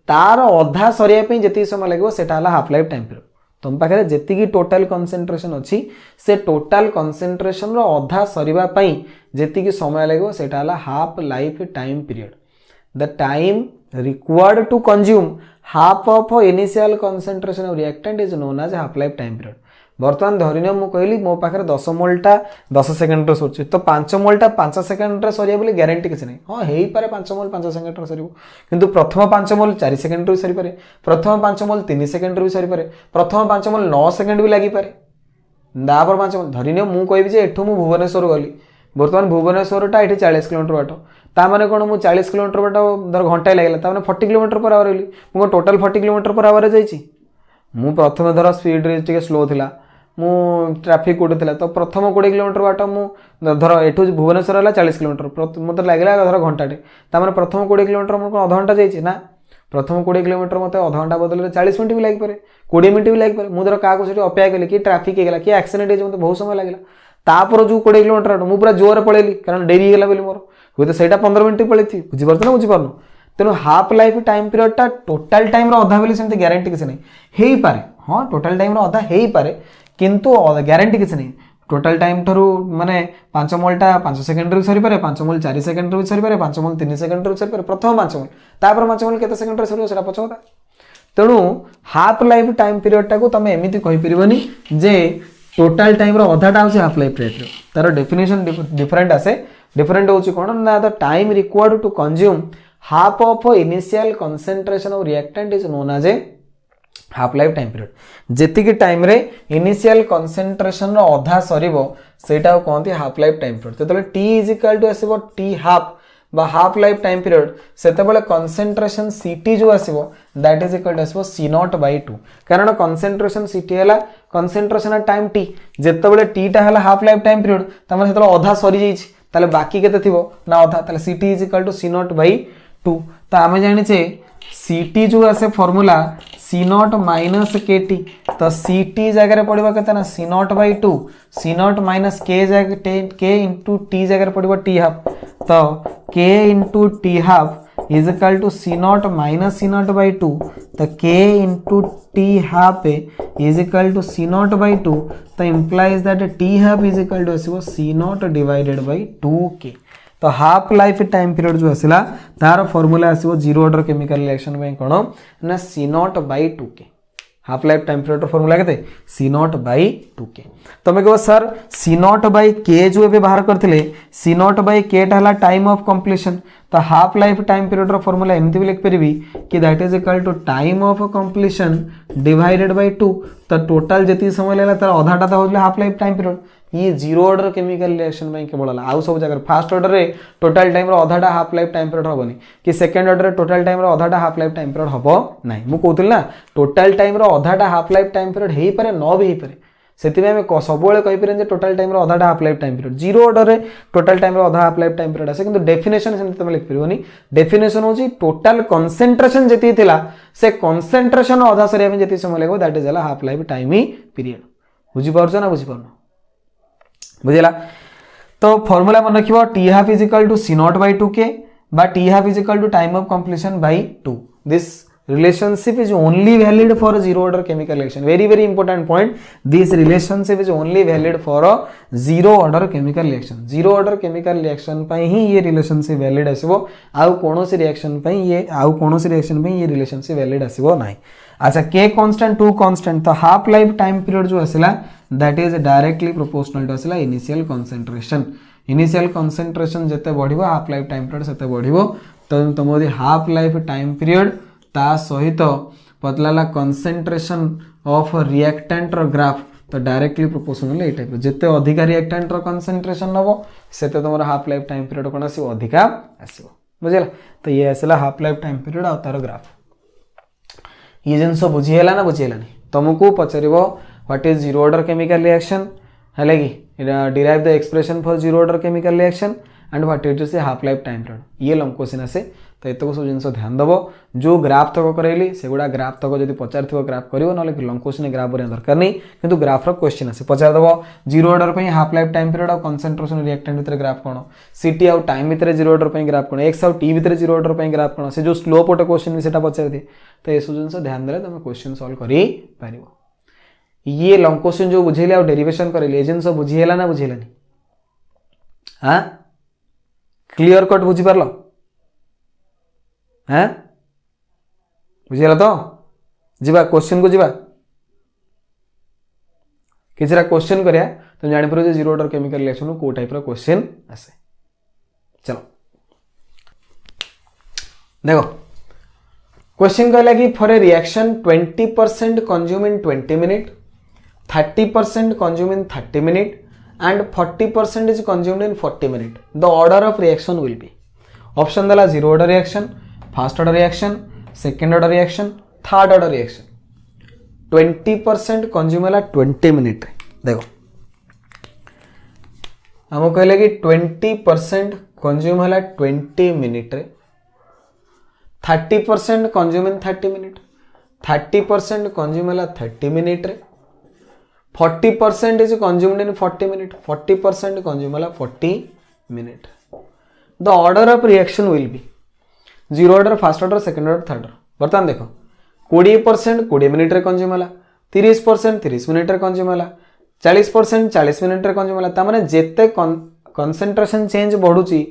तार अधा सरिया जी समय लगे से हाफ लाइफ टाइम पीरियड तुम पाखे जी टोटाल कंसेंट्रेशन अच्छी से टोटाल कंसेंट्रेशन अधा सरीबा जी समय लगे से half life time period the time required to consume half of initial concentration of reactant is known as half life time period बर्तमान धरिन मु कहली मो पाखे 10 मोलटा 10 सेकेंड सर तो 5 मोलटा 5 सेकेंड सरिया बोली ग्यारंटी किसी ना हाँ हो पारे 5 मोल 5 सेकेंड सर किंतु प्रथम 5 मोल 4 सेकेंड भी सरी पारे प्रथम 5 मोल 3 सेकेंड भी सरी पारे प्रथम 5 मोल 9 सेकेंड भी लगी पारे तापर 5 मोल धरिन मु कहबी एठू मु भुवनेश्वर गली बर्तमान भुवनेश्वर टा ये 40 किलोमीटर बाट ताने कौन मुझे 40 किलोमीटर बाट धर घंटाए लगे 40 किलोमीटर पर आवर रही मुझे टोटाल 40 किलोमीटर पर आवर जाइए मु प्रथम धर स्पीड टे स्लो थिला मु ट्राफिक कोटे थिला तो प्रथम 20 किलोमीटर बाट मु धर एठू भुवनेश्वर है 40 किलोमीटर मत लगे धर घंटाटे ताने प्रथम 20 किलोमीटर मुझे अध घंटा जाइए ना प्रथम 20 किलोमीटर मत अध घंटा बदल 40 मिनट भी लगे पारे 20 मिनट भी लगे पारे मुझे क्या अपेक्षा कली कि ट्राफिक होगा कि एक्सीडेंट हो बहुत समय लगे तापर जो 20 किलोमीटर मुझे पूरा जोर पड़ेली कारण डेरी होगा बोली मोर हुए तो सहीटा 15 मिनट पड़ती बुझीपार ना बुझीपार तेणु हाफ लाइफ टाइम पीरियडटा टोटाल टाइम अधा बोली सेमती ग्यारंटी किसी नहीं हो पारे हाँ टोटाल टाइम अधा हो पारे किंतु ग्यारंटी किसी नहीं टोटाल टाइम ठू माने 5 मोलटा 5 सेकेंड सरी पारे 5 मोल 4 सेकेंड सरी पारे 5 मोल 3 सेकेंड सरी पारे प्रथम 5 मोल तापर 5 मोल केते सेकेंड सरी से पछ कथा तेणु हाफ लाइफ टाइम पीरियडटा को तुम एमती कहीपरनी जे टोटाल टाइम अधाटा हूँ हाफ लाइफ टाइम तार डेफिनेशन डिफरेंट आसे डिफरेंट हूँ कौन ना the time required to consume half of initial concentration of reactant is known as a half life time period जेतिकी टाइम रे इनिशियल कंसेंट्रेशन अधा सरीबो सेटा कहते हाफ लाइफ टाइम पीरियड जो टी इज इक्वल टू आसीबो टी हाफ बा हाफ लाइफ टाइम पीरियड सेतेबेले कंसेंट्रेशन सीटी जो आसीबो that is equal to आसीबो C not by 2 कारण कंसेंट्रेशन सीटी हैला कंसेंट्रेशन टाइम टी जेतेबेले टी टा हैला हाफ लाइफ टाइम पीरियड तमने सेतेबेले अधा सरी जाइछि ताले बाकी केते थिबो ना अधा ताले CT is equal to C not by 2 तो आमे जानिछे सीटी जो आसे फॉर्मूला सी नॉट माइनस के टी तो सी टी जगह पड़ो के C not by 2 C not minus K जगह के इंटू टी जगह पड़ो टी हाफ तो K into T half is equal to C not minus C not by 2 तो K into T half is equal to C not by 2 तो implies that T half is equal to आसो C naught divided bye 2k तो हाफ लाइफ टाइम पीरियड जो आसला तार फॉर्मूला आसो जीरो ऑर्डर केमिकल रिएक्शन में कौन ना C not by 2k half life time period formula के सी नॉट बाय 2k तुम कह सर सी नॉट बाय के जो ए बाहर करते C not by K time of completion तो half life time period formula एमती भी लिखिपरि कि that is equal to time of completion divided by 2 तो टोटाल जी समय लगा तार अधाटा तो हो हाफ लाइफ टाइम पीरियड ये जीरो ऑर्डर केमिकल रिएक्शन में केवल आउ सब जगह फास्ट ऑर्डर रे टोटाल टाइम अधाटा हाफ लाइफ टाइम पीरियड हेनी कि सेकेंड ऑर्डर टोटाल टाइम अधाटा हाफ लाइफ टाइम पीरियड हम ना मुझे कहती ना टोटाल टाइम अधाटा हाफ लाइफ टाइम पीरियड हो पारे न भी हो पारे से सब कहीपर टोटाल टाइम अधाटा half life time period zero order रे टोटाल टाइम अधा हाफ लाइफ टाइम पीरियड आसे किंतु डेफिनेशन से तुम लिखिपारे डेफिनेशन हूँ टोटाल कंसेंट्रेशन जी थी से कंसेंट्रेशन अधा सरिया जी समय लगे that is half life time period बुझीपार ना बुझीपार बुझेगा तो फॉर्मूला मन रखिबो T half is equal to C not by 2k बा T half is equal to time of completion by 2 this relationship is only valid for zero order chemical reaction. Very very important point. This relationship is only valid for a zero order chemical reaction. Zero order chemical reaction ପାଇଁ ହିଁ ये relationship valid ଆସିବ, ଆଉ କୌଣସି reaction ପାଇଁ ये relationship valid ଆସିବ ନାହିଁ। अच्छा, k constant 2 constant तो half life time period जो आसिला that is directly proportional to आसिला initial concentration. Initial concentration जते बढ़िबो half life time period सेते बढ़िबो, तो तुम यदि half life time period ता सहित बदलाला concentration of reactant रो ग्राफ तो डायरेक्टली प्रोपोर्शनल ए टाइप जेते अधिका रिएक्टेंट रो कंसंट्रेशन हबो सेते तुमर हाफ लाइफ टाइम पीरियड कोन आसी अधिका आसीबो, बुझिला। तो ये आसला हाफ लाइफ टाइम पीरियड आ तार ग्राफ। ये जिनस बुझी हैला ना बुझी हैलानी, तुमको पचारिबो what is zero order chemical reaction हैला कि derive the expression for zero order chemical reaction and what is से हाफ लाइफ टाइम पीरियड, ये लंग क्वेश्चन आसे। तो एतक सब जिनस ध्यान दबो, जो ग्राफ तक करैली सेगुडा ग्राफ तक जदि पचारथिबो ग्राफ करिवो, नले लंग क्वेश्चन ग्राफ बरे दरकार नहीं, किंतु ग्राफ रो क्वेश्चन आसे पचार दबो जीरो ऑर्डर पे हाफ लाइफ टाइम पीरियड और कंसंट्रेशन रिएक्टेंट भीतर ग्राफ कोन, सीटी आउ टाइम भीतर जीरो ऑर्डर पे ग्राफ कोन, एक्स आउ टी भीतर जीरो ऑर्डर पे ग्राफ कोन, से जो स्लोप ओटे क्वेश्चन सेटा पचार दे। तो ए सब जिनस ध्यान देले तुम क्वेश्चन सॉल्व करि पारिबो। ये लंग क्वेश्चन जो बुझेले आ डेरिवेशन करैली, ए जिनस बुझी हैला ना बुझी हैलानी? हां, क्लियर कट बुझी पारलो? हैं बुझीगला तो जीवा क्वेश्चन को जीवा किछरा क्वेश्चन करिया तो जानि परो जे जीरो ऑर्डर केमिकल रिएक्शन को टाइप रो क्वेश्चन आसे। चलो देखो क्वेश्चन कहला कि for a reaction 20% consume in 20 minute, 30% consume in 30 minute and 40% is consumed in 40 minute, the order of reaction will be. Option दला zero order reaction, first order reaction, second order reaction, third order reaction. 20% consume है 20 मिनट। देखो हम कहले कि 20% कंज्यूम है 20 minute, 30% consume in 30 minute, 30% consume है 30 minute, 40% is consumed in 40 minute, 40% consume है 40 minute. The order of reaction will B zero order, first order, second order, third order. बर्तमान देखो 20% 20 मिनट रे कंज्यूम है, 30% 30 मिनट रे कंज्यूम है, 40% 40 मिनट रे कंज्यूम है। तामाने जेते कंसंट्रेशन चेंज बढ़ुची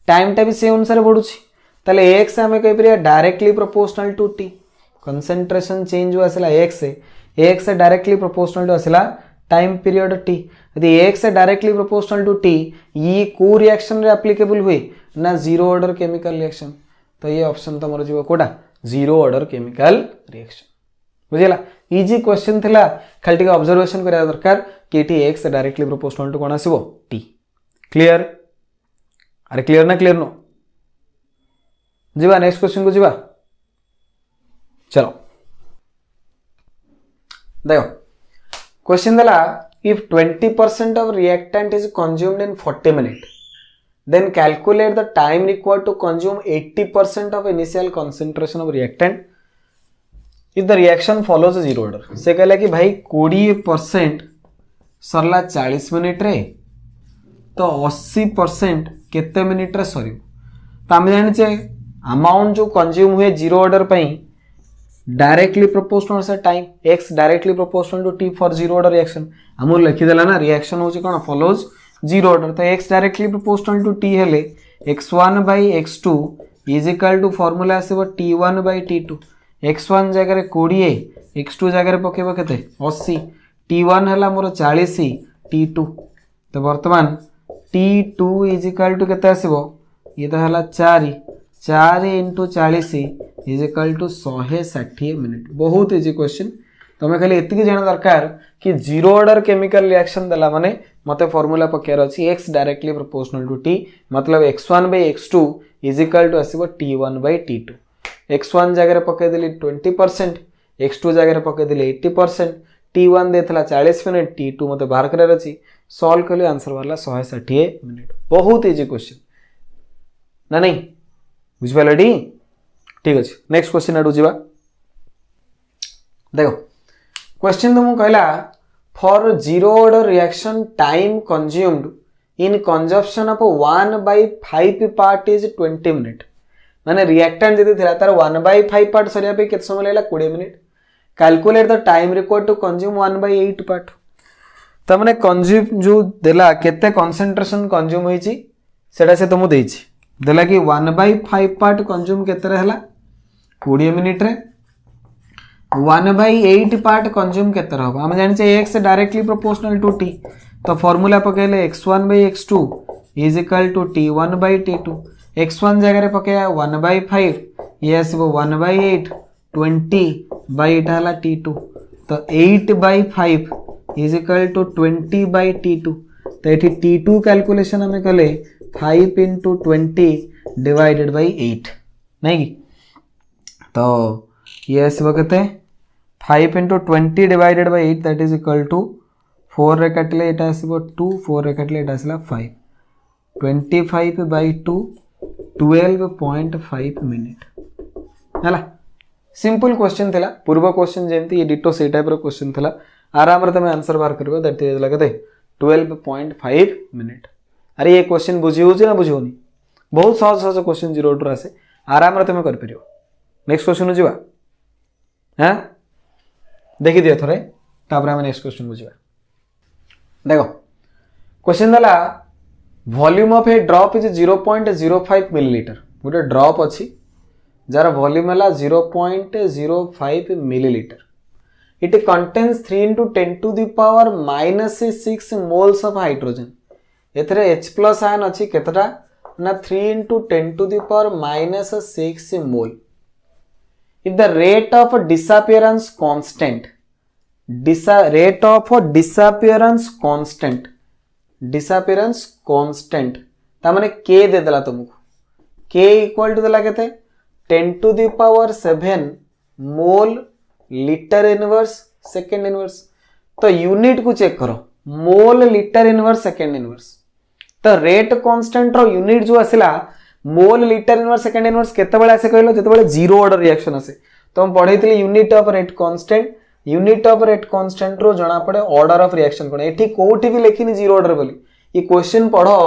टाइम टा भी से अनुसार बढ़ुची, ताले x हमें कहि परिया directly proportional to t। Concentration change जो आसला x से डायरेक्टली प्रोपोर्शनल टू आसला टाइम पीरियड t। यदि x से डायरेक्टली प्रोपोर्शनल टू t ये को रिएक्शन रे एप्लीकेबल हुए ना जीरो ऑर्डर केमिकल रिएक्शन, तो ये ऑप्शन तुम जीव कोटा जीरो ऑर्डर केमिकल रिएक्शन, बुझेला। इजी क्वेश्चन थिला, खाली टिके ऑब्जर्वेशन करिया दरकार कि T x directly proportional to कोन आसीबो t। क्लियर? अरे क्लियर ना क्लियर नो? जीवा नेक्स्ट क्वेश्चन को जीवा। चलो देखो क्वेश्चन दला if 20% of reactant is consumed in 40 minutes, then calculate the time required to consume 80% of initial concentration of reactant if the reaction follows a zero order। से कहला कि भाई 20% सरला 40 मिनट रे, तो 80% केते मिनट रे सरियो। तो हम जानिचे अमाउंट जो कंज्यूम हुए जीरो ऑर्डर पई डायरेक्टली प्रोपोर्शनल से time, x directly proportional to t for zero order reaction. हम लिखि देला ना रिएक्शन होची कोन फॉलोज जीरो ऑर्डर, तो x directly proportional to t हेले x1 by x2 is equal to formula आसीबो t1 बाय t2। x1 जगह रे 20, x2 जगह रे पकेबो केते 80, t1 हला मोर 40, t2 तो वर्तमान t2 इज इक्वल टू केते आसीबो, ये तो हला 4 into 40 is equal to 160 minute. बहुत इजी क्वेश्चन, तुम्हें खाली एतिकी जाना दरकार कि जीरो ऑर्डर केमिकल रिएक्शन देला माने मते फार्मूला पकेर अछि x directly proportional to t, मतलब x1 by x2 is equal to आसीबो t1 बाय t2। x1 जगह रे पके देली 20%, x2 जगह रे पके देली 80%, t1 देथला 40 मिनट, t2 मते बाहर करे अछि। सॉल्व करले आंसर वाला 160 मिनट। बहुत इजी क्वेश्चन ना नहीं बुझ पालडी? ठीक अछि, नेक्स्ट क्वेश्चन आडू जीवा। देखो क्वेश्चन तुमको कहला for zero order reaction time consumed in consumption of 1/5 part is 20 minute, माने रिएक्टेंट जदी थिला तार 1/5 पार्ट सरिया पे केते समय लागला 20 minute calculate the time required to consume 1/8 part त माने कंज्यूम जो देला केते कंसंट्रेशन कंज्यूम होईची सेटा से तुमु देईची देला कि 1/5 पार्ट कंज्यूम केते रहला 20 मिनिट रे 1/8 पार्ट कंज्यूम केते रहबो हम जानि छै x directly proportional to t तो फार्मूला पकेले x1/x2 is equal to t1/t2 x1 जगह रे पके 1/5 ये आसीबो 1/8 20/8 हला t2 तो 8/5 इज इक्वल टू 20/t2 तो एठी t2 कैलकुलेशन हमें कले 5 into 20 divided by 8 नहीं की तो ये आसीबो केते 5 into 20 divided by 8 that is equal to 4 रे काटले एटा आसीबो 2 4 रे काटले एटा आसीला 5 25/2 12.5 मिनिट हला सिंपल क्वेश्चन थिला पूर्व क्वेश्चन जेमती ये डिटो से टाइप रो क्वेश्चन थिला आराम रे तमे आंसर बार करबो दैट इज लगते 12.5 मिनिट अरे ये क्वेश्चन बुझी होची ना बुझियोनी बहुत सहज सहज क्वेश्चन जीरो ऑर्डर आसे आराम रे तमे कर परियो नेक्स्ट क्वेश्चन बुझिबा हैं देखि दियो थरे तापर हम नेक्स्ट क्वेश्चन बुझिबा देखो क्वेश्चन दला volume of a drop is 0.05 millilitre गोटे ड्रॉप अछि जार वॉल्यूम हला 0.05 millilitre it contains 3 into 10 to the power -6 moles of hydrogen एथरे H प्लस आयन अछि केतटा ना 3 into 10 to the power -6 mole if the rate of disappearance constant disappearance constant ता माने k दे देला तुमको k इक्वल टू देला केते 10 to the power 7 mole litre inverse second inverse तो यूनिट को चेक करो mole litre inverse second inverse तो रेट कांस्टेंट रो यूनिट जो आसिला mole litre inverse second inverse केते बेले आसे कहलो जते बेले जीरो ऑर्डर रिएक्शन आसे तो हम पढैतली यूनिट ऑफ रेट कांस्टेंट रो जणा पड़े ऑर्डर ऑफ रिएक्शन कोन एठी कोठी भी लेखिनी जीरो ऑर्डर बोली ये क्वेश्चन पढ़ो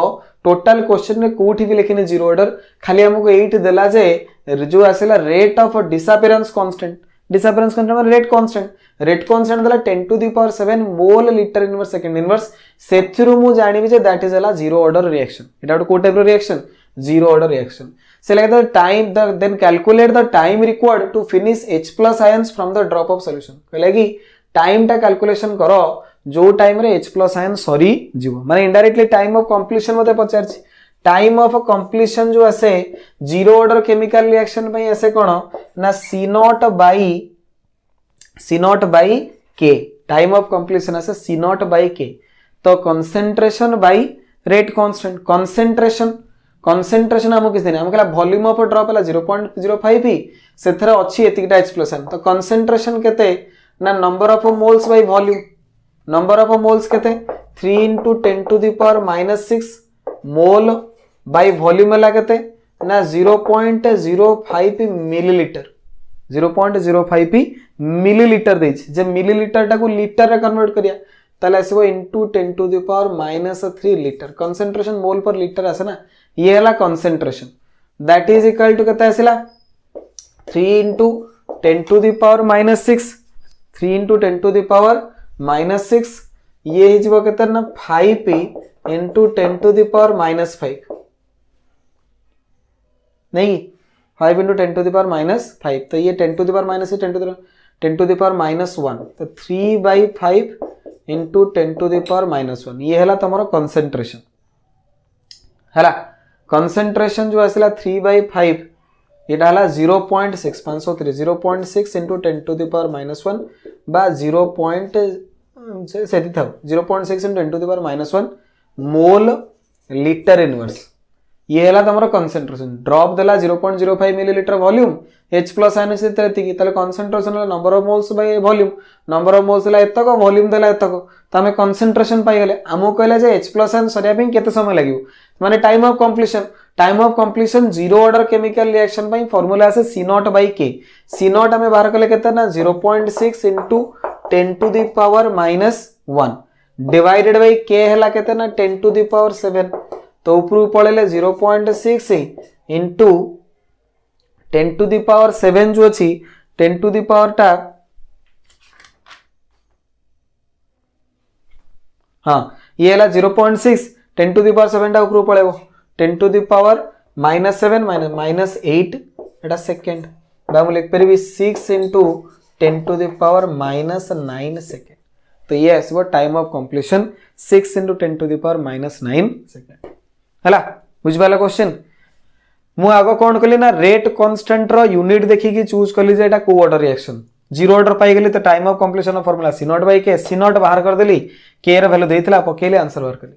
टोटल क्वेश्चन में कोठी भी लेखिनी जीरो ऑर्डर खाली हमको एट देला जे जो आसिला रेट ऑफ डिसअपियरेंस कांस्टेंट माने रेट कांस्टेंट देला 10 to the power 7 mole litre inverse second inverse सेथिरु मु जानिबि जे दैट इज अला जीरो ऑर्डर रिएक्शन एटा को टाइप रो रिएक्शन जीरो ऑर्डर रिएक्शन से like the time then calculate the time required to finish H plus ions from the drop of solution कहले कि टाइम टा कैलकुलेशन करो जो टाइम रे H प्लस आयन सॉरी जीवो माने इनडायरेक्टली टाइम ऑफ कंप्लीशन मते पचारछि टाइम ऑफ कंप्लीशन जो आसे जीरो ऑर्डर केमिकल रिएक्शन पई आसे कोन ना C0 by K time of completion आसे C0 by K तो concentration bye rate constant concentration हम किस दिन हम कहला वॉल्यूम ऑफ ड्रॉप हला 0.05 ही सेथरे अछि एतिकटा H प्लस तो कंसंट्रेशन केते ना number of moles by volume number of moles केते 3 into 10 to the power -6 mole by volume हला केते ना 0.05 मिलीलीटर 0.05 मिलीलीटर देछि जे मिलीलीटर टा को लीटर रे कन्वर्ट करिया ताले आसीबो into 10 to the power -3 litre concentration mole per litre आसे ना ये हला concentration that is equal to केते आसिला 3 into 10 to the power -6 3 into 10 to the power -6 ये हिजबो केते ना 5 into 10 to the power -5 नहीं 5 into 10 to the power -5 तो ये 10 to the power -10 to the power -1 तो 3/5 into 10 to the power -1 ये हला तमरो कंसंट्रेशन हला कंसंट्रेशन जो आसिला 3/5 एटा हला 0.6 503 0.6 into 10 to the power -1 बा 0.6 सेति थाउ 0.6 into 10 to the power -1 mole litre inverse ये हला तमरो कंसंट्रेशन ड्रॉप देला 0.05 millilitre volume H plus ion से तेतिकी ताले concentration number of moles by volume number of moles ला एतको वॉल्यूम देला एतको त हमें कंसंट्रेशन पाई गेले हमो कहले जे H प्लस आयन सरिया पे केते समय लागियो माने time of completion zero order chemical reaction पई फार्मूला से C0 by K C0 हमें बाहर कले केते ना 0.6 into 10 to the power -1 divided by K हला केते ना 10 to the power 7 तो ऊपर पळेले 0.6 into 10 to the power 7 जो अच्छी 10 to the power टा हाँ ये है 0.6 10 to the power 7 टा ऊपर पड़ेगा 10 to the power -7 -8 Etah second बा मु लिख परिबी 6 into 10 to the power -9 second तो ये आसबो time of completion 6 into 10 to the power -9 second हला बुझ पाला क्वेश्चन मु आगो कोन कली ना रेट कांस्टेंट रो यूनिट देखि कि चूज कली जे एटा को ऑर्डर रिएक्शन जीरो ऑर्डर पाई गेली तो time of completion of formula c not बाय k c नॉट बाहर कर देली k रो वैल्यू देथिला पकेले आंसर बाहर कली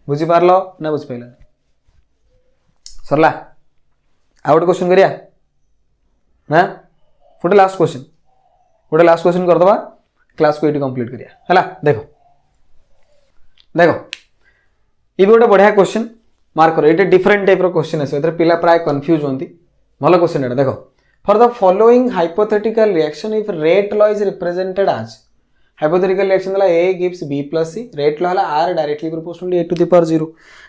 बुझी पारलो ना बुझ पाइला सरला आउट क्वेश्चन करिया ना फुटे लास्ट क्वेश्चन कर दबा क्लास को एटी कंप्लीट करिया हला देखो देखो ये गोटे बढ़िया क्वेश्चन मार्क करो ये डिफरेंट टाइप रो क्वेश्चन है एथरे पिला प्राय कंफ्यूज होंती भलो क्वेश्चन एटा देखो for the following hypothetical reaction if rate law is represented as hypothetical reaction ला a gives b plus c rate law ला r directly proportional to a to the power 0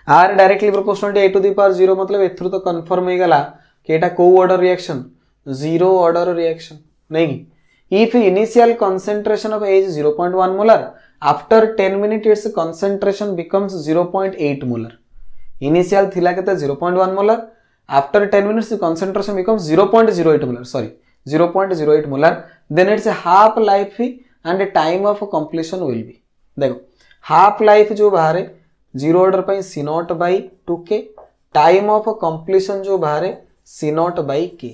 r directly proportional to a to the power 0 मतलब एथरो तो कंफर्म हो गला कि एटा को order reaction zero order reaction नहीं if initial concentration of A is 0.1 molar after 10 minute its concentration becomes 0.8 molar initial थिला केते 0.1 molar after 10 minutes concentration becomes 0.08 molar sorry 0.08 molar then its half life and time of completion will be देखो हाफ लाइफ जो बाहर जीरो ऑर्डर पे c not by 2k time of completion जो बाहर c नॉट बाय k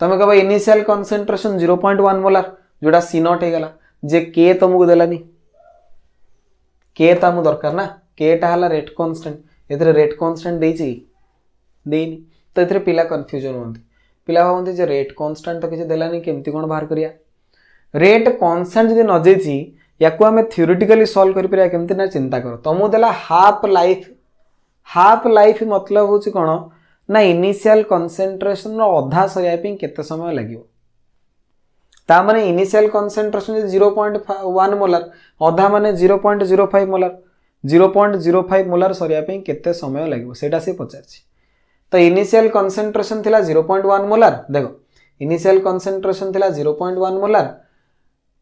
तमे कहबो इनिशियल कंसंट्रेशन 0.1 मोलर जोड़ा c नॉट हे गला जे k तुमको देलानी k तामु दरकार ना k टा हला रेट कांस्टेंट एथरे रेट कांस्टेंट देछि देनी तो एथरे पिला कंफ्यूजन होंती पिला भावंती जे रेट कांस्टेंट तो किछ देलानी केमती कोन बाहर करिया रेट कांस्टेंट जदि न जेछि याको हमें थ्योरेटिकली सॉल्व करि परिया केमती ना चिंता करो तमु देला हाफ लाइफ मतलब होछि कोन ना इनिशियल कंसंट्रेशन रो आधा सरिया पे केते समय लागियो ता माने इनिशियल कंसंट्रेशन 0.1 मोलर आधा माने 0.05 मोलर 0.05 मोलर सरिया पे केते समय लागियो सेटा से पचारछि तो इनिशियल कंसंट्रेशन थिला 0.1 मोलर देखो इनिशियल कंसंट्रेशन थिला 0.1 molar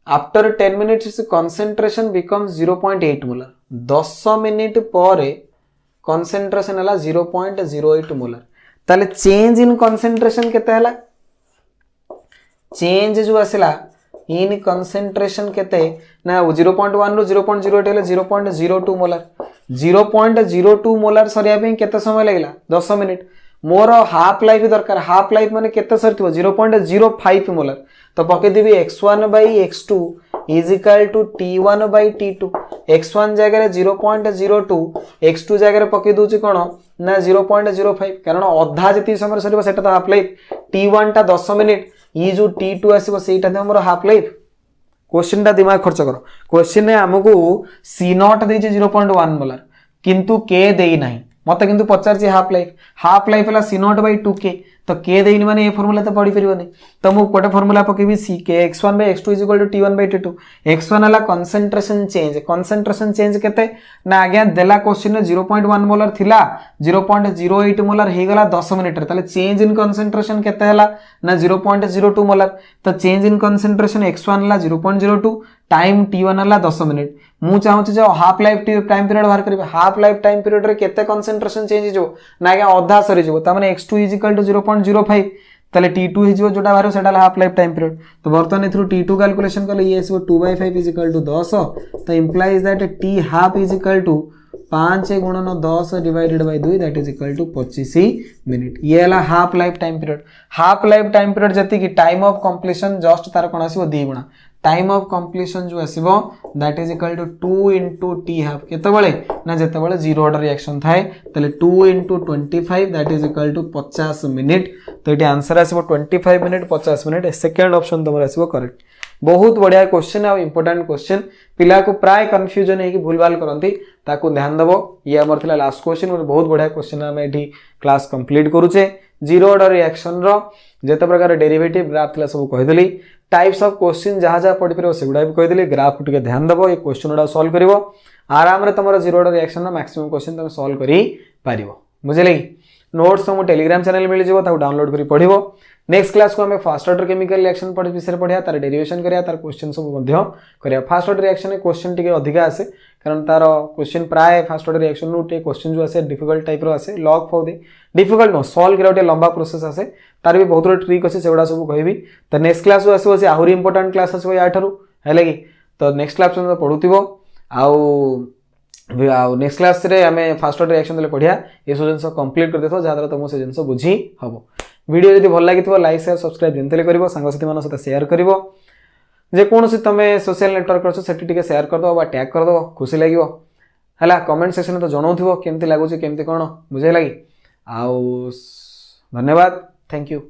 after 10 minutes concentration becomes 0.8 molar 10 minute पर कंसंट्रेशन हला 0.08 मोलर ताले चेंज इन कंसंट्रेशन केते हला चेंज जो आसला इन कंसंट्रेशन केते ना 0.1 रो 0.08 हेले 0.02 मोलर 0.02 मोलर सरिया पे केते समय लागला 10 मिनिट मोर हाफ लाइफ दरकार हाफ लाइफ माने केते सरथिबो 0.05 मोलर तो पके देबी x1 by x2 is equal to t1 by t2 x1 जगह रे 0.02 x2 जगह रे पके दोची कोन ना 0.05 कारण आधा जति समय सरथिबो सेटा तो हाफ लाइफ t1 टा 10 मिनिट ये जो t2 आसीबो सेटा हमर हाफ लाइफ क्वेश्चन टा दिमाग खर्च करो क्वेश्चन ने हमकु c नॉट देछि 0.1 मोलर किंतु k देई नाही मत किंतु पचार हाफ लाइफ हला c नॉट बाय 2k तो k देइनी माने ए फार्मूला तो पढी परिबनी तो मु कोटे formula पकेबी c k x1 by x2 = t1 by t2 x1 हला कंसंट्रेशन चेंज केते ना आज्ञा देला क्वेश्चन ने 0.1 मोलर थिला 0.08 मोलर हे गला 10 मिनिट रे ताले चेंज इन कंसंट्रेशन केते हला ना 0.02 मोलर तो चेंज इन कंसंट्रेशन x1 हला 0.02 टाइम t1 हला 10 मिनिट मु चाहू जे हाफ लाइफ टाइम पीरियड बाहर करिवे हाफ लाइफ टाइम पीरियड रे केते कंसंट्रेशन चेंज जो ना आज्ञा आधा सरी जो त माने x2 = 0.05 ताले t2 हे जो जोटा बाहर सेटा हाफ लाइफ टाइम पीरियड तो बर्तन ए थ्रू t2 कैलकुलेशन करले ये आसीबो 2/5 = 10 तो इंप्लाइज दैट t हाफ = 5 × 10 / 2 that is equal to 25 minute ये हला हाफ लाइफ टाइम पीरियड जति की टाइम ऑफ कंप्लीशन जस्ट तार कोन आसीबो 2 गुणा टाइम ऑफ कंप्लीशन जो आसीबो that is equal to 2 * t half केते बळे ना जेते बळे जीरो ऑर्डर रिएक्शन थाए तले 2 * 25 that is equal to 50 minute तो एटी आंसर आसीबो 25 मिनिट 50 मिनिट सेकंड ऑप्शन तमर आसीबो करेक्ट बहुत बढ़िया क्वेश्चन आ इंपोर्टेंट क्वेश्चन पिला को प्राय कंफ्यूजन है कि भूलभाल करंती ताको ध्यान देबो ये हमर थिला लास्ट क्वेश्चन बहुत बढ़िया क्वेश्चन हम एठी क्लास कंप्लीट करूचे जीरो ऑर्डर रिएक्शन रो जेते प्रकार डेरिवेटिव ग्राफ थिला सब कहि देली टाइप्स ऑफ क्वेश्चन जहां जहां पढि परबो सेगुडा भी कहि देली ग्राफ टिके ध्यान देबो ये क्वेश्चन उडा सॉल्व करिवो आराम रे तमरो जीरो ऑर्डर रिएक्शन रो मैक्सिमम क्वेश्चन तुम सॉल्व करि पारिवो बुझले नोट्स तुमको टेलीग्राम चैनल मिल जाव डाउनलोड कर पढ़ो। नेक्स्ट क्लास को हमें फास्ट ऑर्डर केमिकल रिएक्शन विषय पढ़ा तार डेरिवेशन करा तार क्वेश्चन सब करा। Fast order reaction question T अधिका आसे कारण तार क्वेश्चन प्राय फास्ट ऑर्डर रिएक्शन टे क्वेश्चन जो आसे डिफिकल्ट टाइप आसे लॉग फाउ दे डिफिकल्ट नो सॉल्व करा लंबा प्रोसेस आसे तार भी बहुत ट्रिक अच्छे से सब कहबी। तो नेक्स्ट क्लास जो आसो आहरी इंपोर्टाट क्लास आसो या है कि तो नेक्स्ट क्लास में पढ़ुव आउ नेक्स्ट क्लास रे आमे फास्ट ऑर्डर रिएक्शन देले पढ़िया ये सब जिन कंप्लीट कर देथो जहां तुम से जिन बुझी हम। वीडियो यदि भल लगी लाइक शेयर सब्सक्राइब जेनते करिवो सांगसाथी मान सहित शेयर करिवो जे कोनोसी तमे सोशल नेटवर्क अच्छो सेठी टिके शेयर कर दो बा टैग कर दो खुशी लागिवो हला। कमेंट सेक्शन में तो जणाउथिवो केमती लागुची केमती कोन बुझे लागी। आउ धन्यवाद थैंक यू।